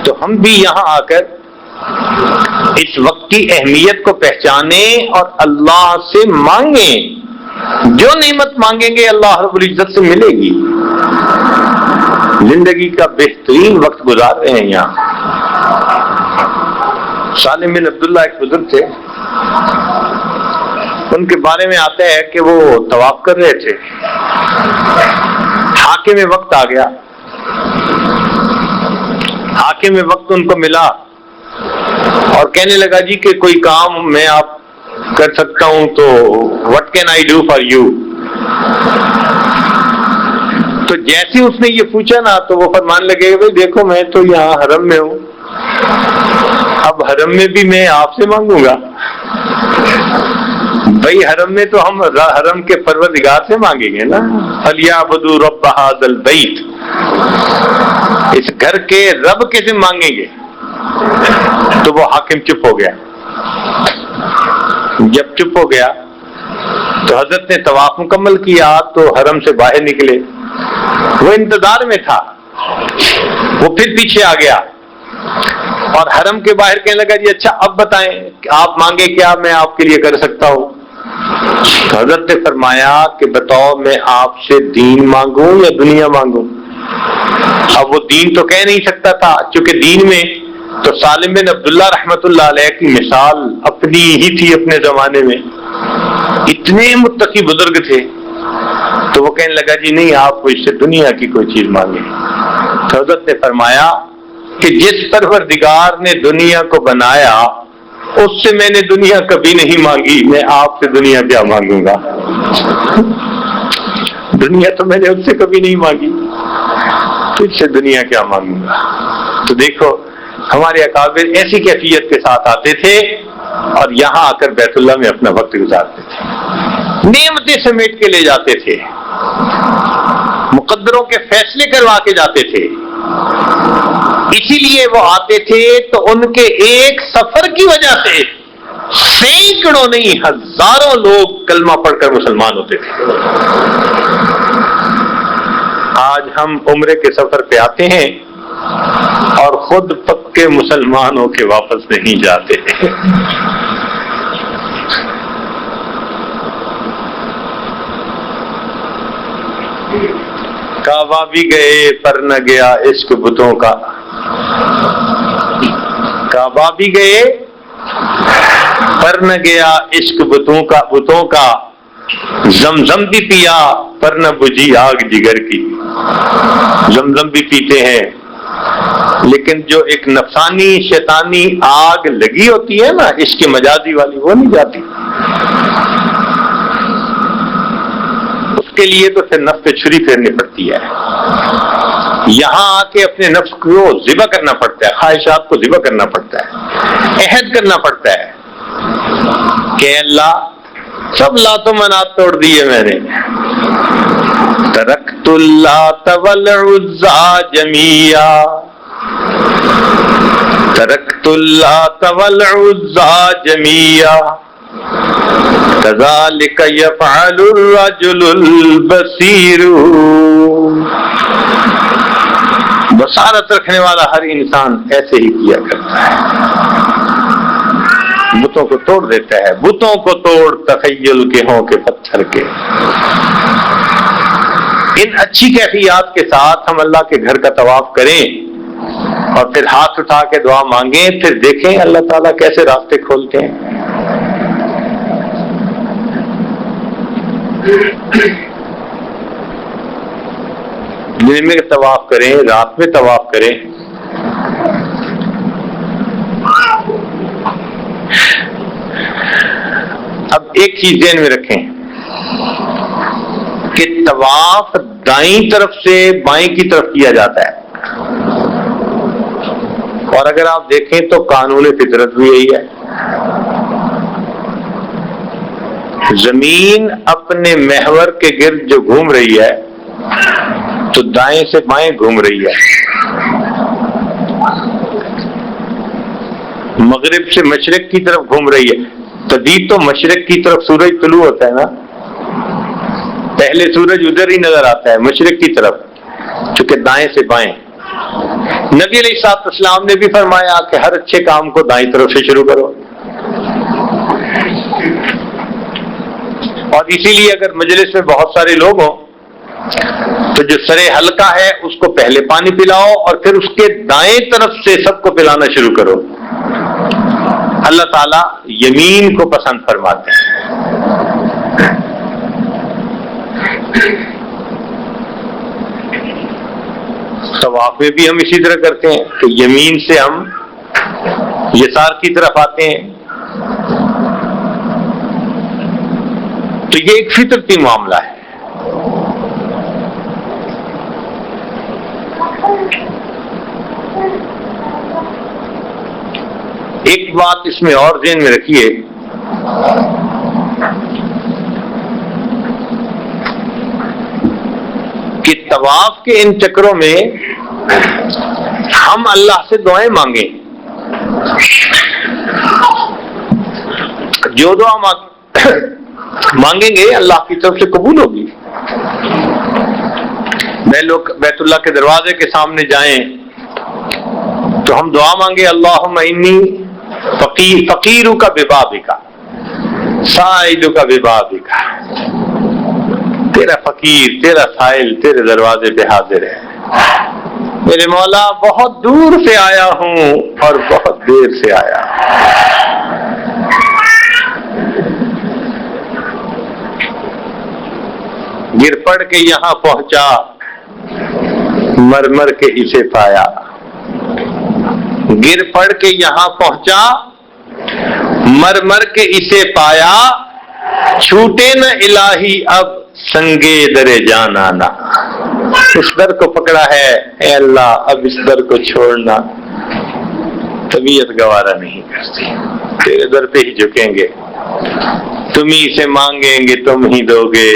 Speaker 2: تو ہم بھی یہاں آ کر اس وقت کی اہمیت کو پہچانیں اور اللہ سے مانگیں. جو نعمت مانگیں گے اللہ رب العزت سے ملے گی. زندگی کا بہترین وقت گزار رہے ہیں یہاں. سالم بن عبداللہ ایک بزرگ تھے، ان کے بارے میں آتا ہے کہ وہ طواف کر رہے تھے، حاکم میں وقت آ گیا. حاکم میں وقت ان کو ملا اور کہنے لگا جی کہ کوئی کام میں آپ کر سکتا ہوں تو what can I do for you؟ تو جیسے اس نے یہ پوچھا نا تو وہ فرمان لگے کہ بھائی دیکھو میں تو یہاں حرم میں ہوں، اب حرم میں بھی میں آپ سے مانگوں گا؟ بھائی حرم میں تو ہم حرم کے پروردگار سے مانگیں گے نا. فَلْيَعْبُدُوا رَبَّ هَذَا الْبَيْتِ، اس گھر کے رب کے سے مانگیں گے. تو وہ حاکم چپ ہو گیا. جب چپ ہو گیا تو حضرت نے طواف مکمل کیا تو حرم سے باہر نکلے. وہ انتظار میں تھا، وہ پھر پیچھے آ گیا اور حرم کے باہر کہنے لگا جی اچھا اب بتائیں آپ مانگے کیا میں آپ کے لیے کر سکتا ہوں؟ تو حضرت نے فرمایا کہ بتاؤ میں آپ سے دین مانگوں یا دنیا مانگوں؟ اب وہ دین تو کہہ نہیں سکتا تھا چونکہ دین میں تو سالم بن عبداللہ رحمت اللہ علیہ کی مثال اپنی ہی تھی. اپنے زمانے میں اتنے متقی بزرگ تھے. تو وہ کہنے لگا جی نہیں آپ کو اس سے دنیا کی کوئی چیز مانگے. تو حضرت نے فرمایا کہ جس پروردگار نے دنیا کو بنایا اس سے میں نے دنیا کبھی نہیں مانگی، میں آپ سے دنیا کیا مانگوں گا؟ دنیا تو میں نے اس سے کبھی نہیں مانگی، تجھ سے دنیا کیا مانگوں گا؟ تو دیکھو ہمارے اکابر ایسی کیفیت کے ساتھ آتے تھے اور یہاں آ کر بیت اللہ میں اپنا وقت گزارتے تھے. نعمتیں سمیٹ کے لے جاتے تھے، مقدروں کے فیصلے کروا کے جاتے تھے. اسی لیے وہ آتے تھے تو ان کے ایک سفر کی وجہ سے سینکڑوں نہیں ہزاروں لوگ کلمہ پڑھ کر مسلمان ہوتے تھے. آج ہم عمرے کے سفر پہ آتے ہیں اور خود پکے مسلمان ہو کے واپس نہیں جاتے. کعبہ بھی گئے پر نہ گیا عشق بتوں کا، کعبہ بھی گئے پر نہ گیا عشق بتوں کا، زمزم بھی پیا پر نہ بجھی آگ جگر کی۔ زمزم بھی پیتے ہیں لیکن جو ایک نفسانی شیطانی آگ لگی ہوتی ہے نا عشق مجازی والی، وہ نہیں جاتی۔ اس کے لیے تو پھر نفس پہ چھری پھیرنی پڑتی ہے، یہاں آ کے اپنے نفس کو ذبح کرنا پڑتا ہے، خواہشات کو ذبح کرنا پڑتا ہے، عہد کرنا پڑتا ہے کہ اللہ سب لات و منات توڑ دیے میں نے، ترکت اللات والعزى جميعا، ترکت اللات والعزى جميعا، كذلك يفعل الرجل البصير۔ بصارت رکھنے والا ہر انسان ایسے ہی کیا کرتا ہے، بتوں کو توڑ دیتا ہے۔ بتوں کو توڑ تخیل کے ہوں کہ پتھر کے۔ ان اچھی کیفیات کے ساتھ ہم اللہ کے گھر کا طواف کریں اور پھر ہاتھ اٹھا کے دعا مانگیں، پھر دیکھیں اللہ تعالیٰ کیسے راستے کھولتے ہیں۔ دن میں طواف کریں، رات میں طواف کریں۔ اب ایک چیز ذہن میں رکھیں کہ طواف دائیں طرف سے بائیں کی طرف کیا جاتا ہے، اور اگر آپ دیکھیں تو قانون فطرت بھی یہی ہے، زمین اپنے محور کے گرد جو گھوم رہی ہے تو دائیں سے بائیں گھوم رہی ہے، مغرب سے مشرق کی طرف گھوم رہی ہے۔ تبھی تو مشرق کی طرف سورج طلوع ہوتا ہے نا، پہلے سورج ادھر ہی نظر آتا ہے مشرق کی طرف، چونکہ دائیں سے بائیں۔ نبی علیہ الصلوۃ والسلام نے بھی فرمایا کہ ہر اچھے کام کو دائیں طرف سے شروع کرو، اور اسی لیے اگر مجلس میں بہت سارے لوگ ہوں تو جو سرے حلقہ ہے اس کو پہلے پانی پلاؤ اور پھر اس کے دائیں طرف سے سب کو پلانا شروع کرو۔ اللہ تعالیٰ یمین کو پسند فرماتے ہیں۔ طواف میں بھی ہم اسی طرح کرتے ہیں کہ یمین سے ہم یسار کی طرف آتے ہیں، تو یہ ایک فطرتی معاملہ ہے۔ ایک بات اس میں اور ذہن میں رکھیے کہ طواف کے ان چکروں میں ہم اللہ سے دعائیں مانگیں، جو دعا مانگیں گے اللہ کی طرف سے قبول ہوگی۔ میں لوگ بیت اللہ کے دروازے کے سامنے جائیں تو ہم دعا مانگے، اللہم انی فقیرک ببابک سائلک ببابک، تیرا فقیر، تیرا سائل تیرے دروازے پہ حاضر ہے، میرے مولا بہت دور سے آیا ہوں اور بہت دیر سے آیا۔ گر پڑ کے یہاں پہنچا، مر مر کے اسے پایا، گر پڑ کے یہاں پہنچا، مر مر کے اسے پایا، چھوٹے نہ الہی اب سنگے در جان آنا۔ اس در کو پکڑا ہے اے اللہ، اب اس در کو چھوڑنا طبیعت گوارا نہیں کرتی، تیرے در پہ ہی جھکیں گے، تم ہی سے مانگیں گے تم ہی دو گے،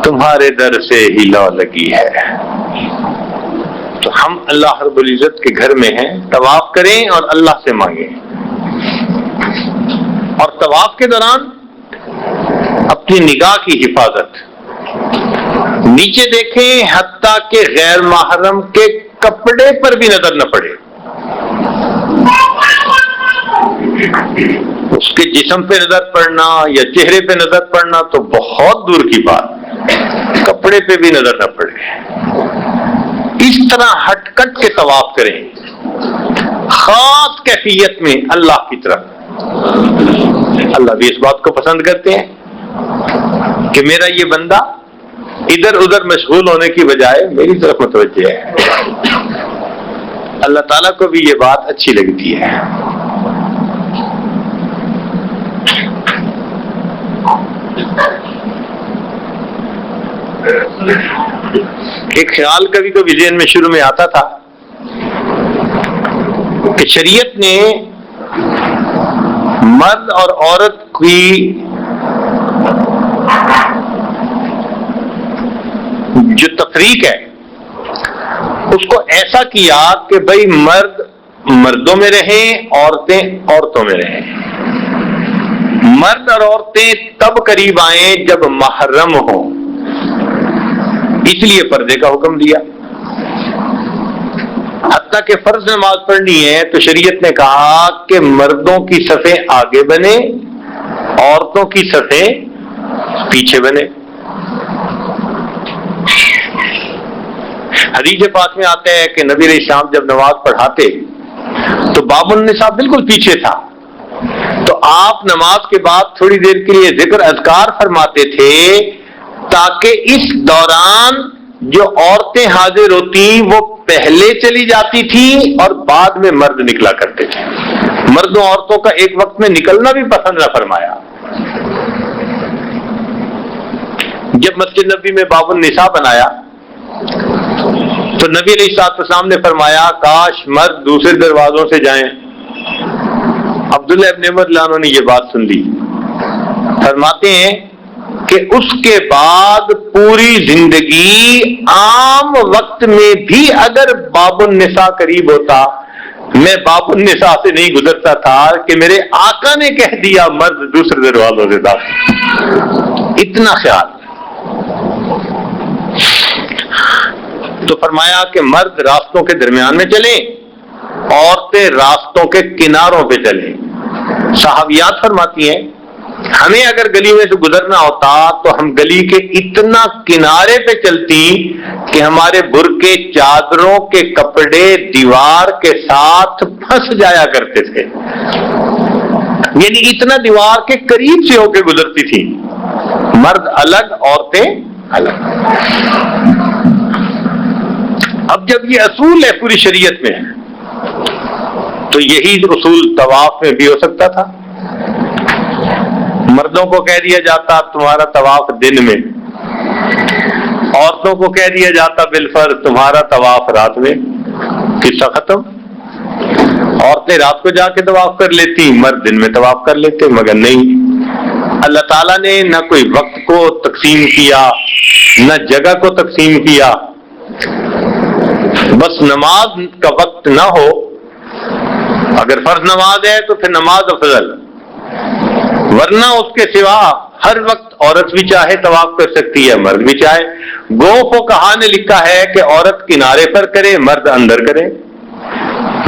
Speaker 2: تمہارے در سے ہی لو لگی ہے۔ تو ہم اللہ رب العزت کے گھر میں ہیں، طواف کریں اور اللہ سے مانگیں، اور طواف کے دوران اپنی نگاہ کی حفاظت، نیچے دیکھیں حتیٰ کہ غیر محرم کے کپڑے پر بھی نظر نہ پڑے، اس کے جسم پہ نظر پڑنا یا چہرے پہ نظر پڑنا تو بہت دور کی بات، کپڑے پہ بھی نظر نہ پڑے۔ اس طرح ہٹ کٹ کے طواف کریں خاص کیفیت میں اللہ کی طرف۔ اللہ بھی اس بات کو پسند کرتے ہیں کہ میرا یہ بندہ ادھر ادھر مشغول ہونے کی بجائے میری طرف متوجہ ہے۔ اللہ تعالیٰ کو بھی یہ بات اچھی لگتی ہے۔ ایک خیال کبھی کبھی ذہن میں شروع میں آتا تھا کہ شریعت نے مرد اور عورت کی جو تفریق ہے اس کو ایسا کیا کہ بھئی مرد مردوں میں رہیں، عورتیں عورتوں میں رہیں۔ مرد اور عورتیں تب قریب آئیں جب محرم ہوں، اس لیے پردے کا حکم دیا۔ حتیٰ کہ فرض نماز پڑھنی ہے تو شریعت نے کہا کہ مردوں کی صفیں آگے بنے، عورتوں کی صفیں پیچھے بنے۔ حدیث پاک میں آتا ہے کہ نبی علیہ السلام جب نماز پڑھاتے تو باب النساء بالکل پیچھے تھا، تو آپ نماز کے بعد تھوڑی دیر کے لیے ذکر اذکار فرماتے تھے تاکہ اس دوران جو عورتیں حاضر ہوتی وہ پہلے چلی جاتی تھی اور بعد میں مرد نکلا کرتے تھے۔ مردوں عورتوں کا ایک وقت میں نکلنا بھی پسند نہ فرمایا۔ جب مسجد نبی میں باب النساء بنایا تو نبی علیہ السلام نے فرمایا کاش مرد دوسرے دروازوں سے جائیں۔ عبداللہ ابن عمر رضی اللہ عنہ نے یہ بات سن لی، فرماتے ہیں کہ اس کے بعد پوری زندگی عام وقت میں بھی اگر باب النساء قریب ہوتا میں باب النساء سے نہیں گزرتا تھا کہ میرے آقا نے کہہ دیا مرد دوسرے دروازوں سے داخل۔ اتنا خیال۔ تو فرمایا کہ مرد راستوں کے درمیان میں چلیں، عورتیں راستوں کے کناروں پہ چلیں۔ صحابیات فرماتی ہیں ہمیں اگر گلی میں سے گزرنا ہوتا تو ہم گلی کے اتنا کنارے پہ چلتی کہ ہمارے برقے چادروں کے کپڑے دیوار کے ساتھ پھنس جایا کرتے تھے، یعنی اتنا دیوار کے قریب سے ہو کے گزرتی تھی، مرد الگ عورتیں الگ۔ اب جب یہ اصول ہے پوری شریعت میں تو یہی اصول طواف میں بھی ہو سکتا تھا۔ مردوں کو کہہ دیا جاتا تمہارا طواف دن میں، عورتوں کو کہہ دیا جاتا بالفرض تمہارا طواف رات میں، قصہ ختم۔ عورتیں رات کو جا کے طواف کر لیتی، مرد دن میں طواف کر لیتے، مگر نہیں، اللہ تعالیٰ نے نہ کوئی وقت کو تقسیم کیا نہ جگہ کو تقسیم کیا۔ بس نماز کا وقت نہ ہو، اگر فرض نماز ہے تو پھر نماز افضل، ورنہ اس کے سوا ہر وقت عورت بھی چاہے طواف کر سکتی ہے، مرد بھی چاہے۔ گو کو کہاں نے لکھا ہے کہ عورت کنارے پر کرے مرد اندر کرے،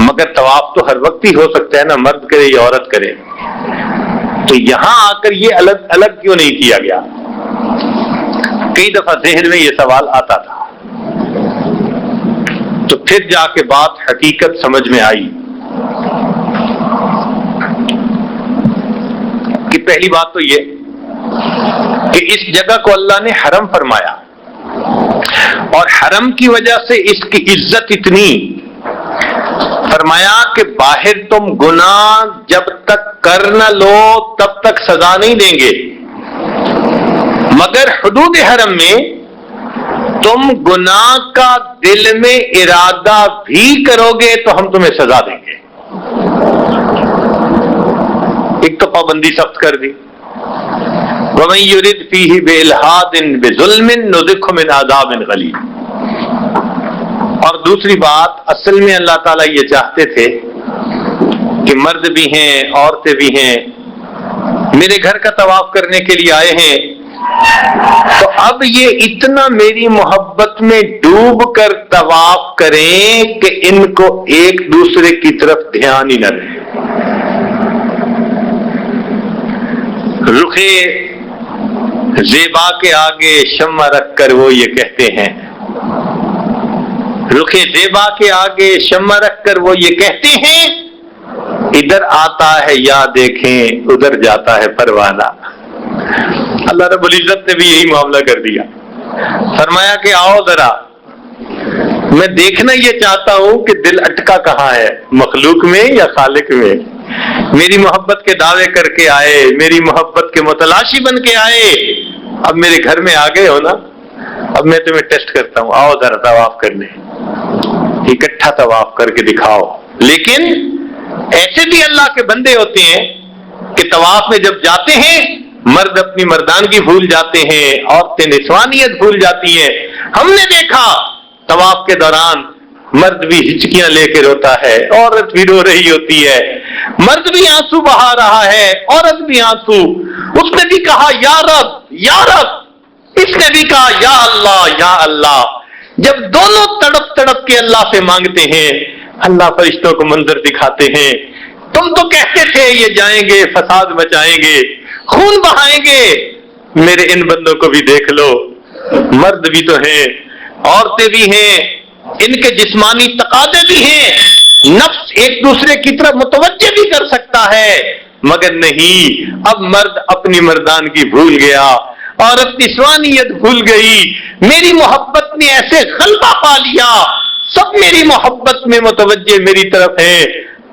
Speaker 2: مگر طواف تو ہر وقت ہی ہو سکتا ہے نا، مرد کرے یا عورت کرے۔ تو یہاں آ کر یہ الگ الگ کیوں نہیں کیا گیا؟ کئی دفعہ ذہن میں یہ سوال آتا تھا، تو پھر جا کے بات حقیقت سمجھ میں آئی کہ پہلی بات تو یہ کہ اس جگہ کو اللہ نے حرم فرمایا، اور حرم کی وجہ سے اس کی عزت اتنی، فرمایا کہ باہر تم گناہ جب تک کر نہ لو تب تک سزا نہیں دیں گے، مگر حدود حرم میں تم گناہ کا دل میں ارادہ بھی کرو گے تو ہم تمہیں سزا دیں گے۔ ایک تو پابندی سخت کر دی، وَمَن يُرِدْ فِيهِ بِإِلْحَادٍ بِظُلْمٍ نُذِقْهُ مِنْ عَذَابٍ غَلِيظٍ۔ اور دوسری بات، اصل میں اللہ تعالیٰ یہ چاہتے تھے کہ مرد بھی ہیں عورتیں بھی ہیں، میرے گھر کا طواف کرنے کے لیے آئے ہیں، تو اب یہ اتنا میری محبت میں ڈوب کر طواف کریں کہ ان کو ایک دوسرے کی طرف دھیان ہی نہ رہے۔ رخ زیبا کے آگے شمع رکھ کر وہ یہ کہتے ہیں رخ زیبا کے آگے شمع رکھ کر وہ یہ کہتے ہیں ادھر آتا ہے یا دیکھیں ادھر جاتا ہے پروانہ. اللہ رب العزت نے بھی یہی معاملہ کر دیا. فرمایا کہ آؤ ذرا میں دیکھنا یہ چاہتا ہوں کہ دل اٹکا کہاں ہے, مخلوق میں یا خالق میں. میری محبت کے دعوے کر کے آئے, میری محبت کے متلاشی بن کے آئے, اب میرے گھر میں آ گئے ہو نا, اب میں تمہیں ٹیسٹ کرتا ہوں, آؤ ذرا طواف کرنے, اکٹھا طواف کر کے دکھاؤ. لیکن ایسے بھی اللہ کے بندے ہوتے ہیں کہ طواف میں جب جاتے ہیں مرد اپنی مردانگی بھول جاتے ہیں, عورتیں نسوانیت بھول جاتی ہیں. ہم نے دیکھا طواف کے دوران مرد بھی ہچکیاں لے کے روتا ہے, عورت بھی رو رہی ہوتی ہے, مرد بھی آنسو بہا رہا ہے, عورت بھی آنسو. اس نے بھی کہا یا رب یا رب, اس نے بھی کہا یا اللہ یا اللہ. جب دونوں تڑپ تڑپ کے اللہ سے مانگتے ہیں, اللہ فرشتوں کو منظر دکھاتے ہیں. تم تو کہتے تھے یہ جائیں گے فساد مچائیں گے, خون بہائیں گے, میرے ان بندوں کو بھی دیکھ لو, مرد بھی تو ہیں, عورتیں بھی ہیں, ان کے جسمانی تقاضے بھی ہیں, نفس ایک دوسرے کی طرف متوجہ بھی کر سکتا ہے, مگر نہیں, اب مرد اپنی مردانگی بھول گیا, عورت نسوانیت بھول گئی. میری محبت نے ایسے غلبہ پا لیا, سب میری محبت میں متوجہ میری طرف ہیں,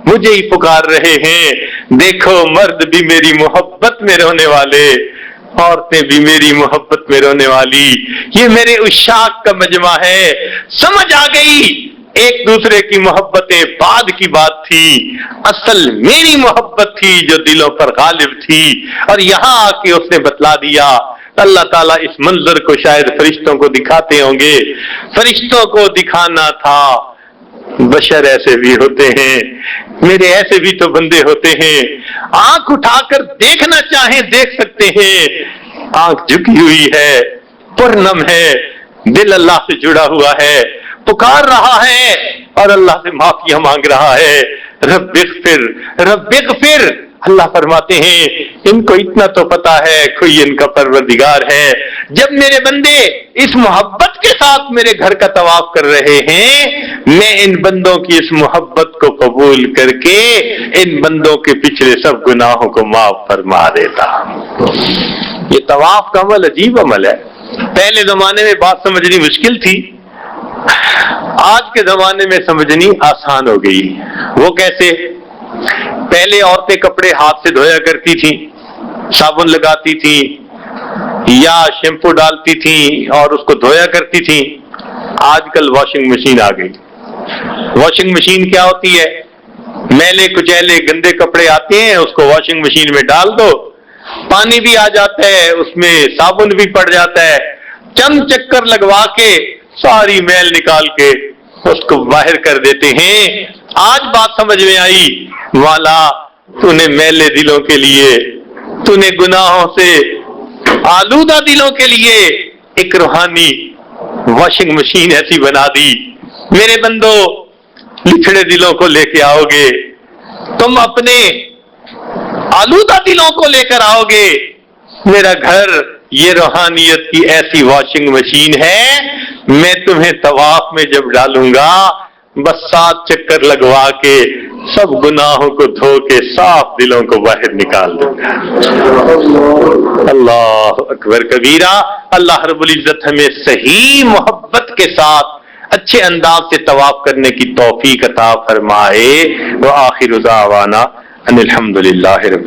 Speaker 2: مجھے ہی پکار رہے ہیں. دیکھو مرد بھی میری محبت میں رونے والے, عورتیں بھی میری محبت میں رونے والی, یہ میرے عشاق کا مجمع ہے. سمجھ آ گئی ایک دوسرے کی محبتیں بعد کی بات تھی, اصل میری محبت تھی جو دلوں پر غالب تھی. اور یہاں آ کے اس نے بتلا دیا. اللہ تعالیٰ اس منظر کو شاید فرشتوں کو دکھاتے ہوں گے, فرشتوں کو دکھانا تھا. بشر ایسے بھی ہوتے ہیں, میرے ایسے بھی تو بندے ہوتے ہیں, آنکھ اٹھا کر دیکھنا چاہیں دیکھ سکتے ہیں. آنکھ جھکی ہوئی ہے, پرنم ہے, دل اللہ سے جڑا ہوا ہے, پکار رہا ہے اور اللہ سے معافیاں مانگ رہا ہے. رب اغفر رب اغفر. اللہ فرماتے ہیں ان کو اتنا تو پتا ہے کوئی ان کا پروردگار ہے. جب میرے بندے اس محبت کے ساتھ میرے گھر کا طواف کر رہے ہیں, میں ان بندوں کی اس محبت کو قبول کر کے ان بندوں کے پچھلے سب گناہوں کو معاف فرما دیتا. یہ طواف کا عمل عجیب عمل ہے. پہلے زمانے میں بات سمجھنی مشکل تھی, آج کے زمانے میں سمجھنی آسان ہو گئی. وہ کیسے؟ پہلے عورتیں کپڑے ہاتھ سے دھویا کرتی تھیں, صابن لگاتی تھیں یا شیمپو ڈالتی تھیں اور اس کو دھویا کرتی تھیں. آج کل واشنگ مشین آ گئی. واشنگ مشین کیا ہوتی ہے؟ میلے کچیلے گندے کپڑے آتے ہیں, اس کو واشنگ مشین میں ڈال دو, پانی بھی آ جاتا ہے, اس میں صابن بھی پڑ جاتا ہے, چند چکر لگوا کے ساری میل نکال کے اس کو باہر کر دیتے ہیں. آج بات سمجھ میں آئی, والا تو نے میلے دلوں کے لیے, تو نے گناہوں سے آلودہ دلوں کے لیے ایک روحانی واشنگ مشین ایسی بنا دی. میرے بندو لچھڑے دلوں کو لے کے آؤ گے, تم اپنے آلودہ دلوں کو لے کر آؤ گے. میرا گھر یہ روحانیت کی ایسی واشنگ مشین ہے, میں تمہیں طواف میں جب ڈالوں گا بس 7 چکر لگوا کے سب گناہوں کو دھو کے صاف دلوں کو باہر نکال دوں گا. اللہ اکبر کبیرہ. اللہ رب العزت ہمیں صحیح محبت کے ساتھ اچھے انداز سے طواف کرنے کی توفیق عطا فرمائے. وآخر دعوانا ان الحمدللہ رب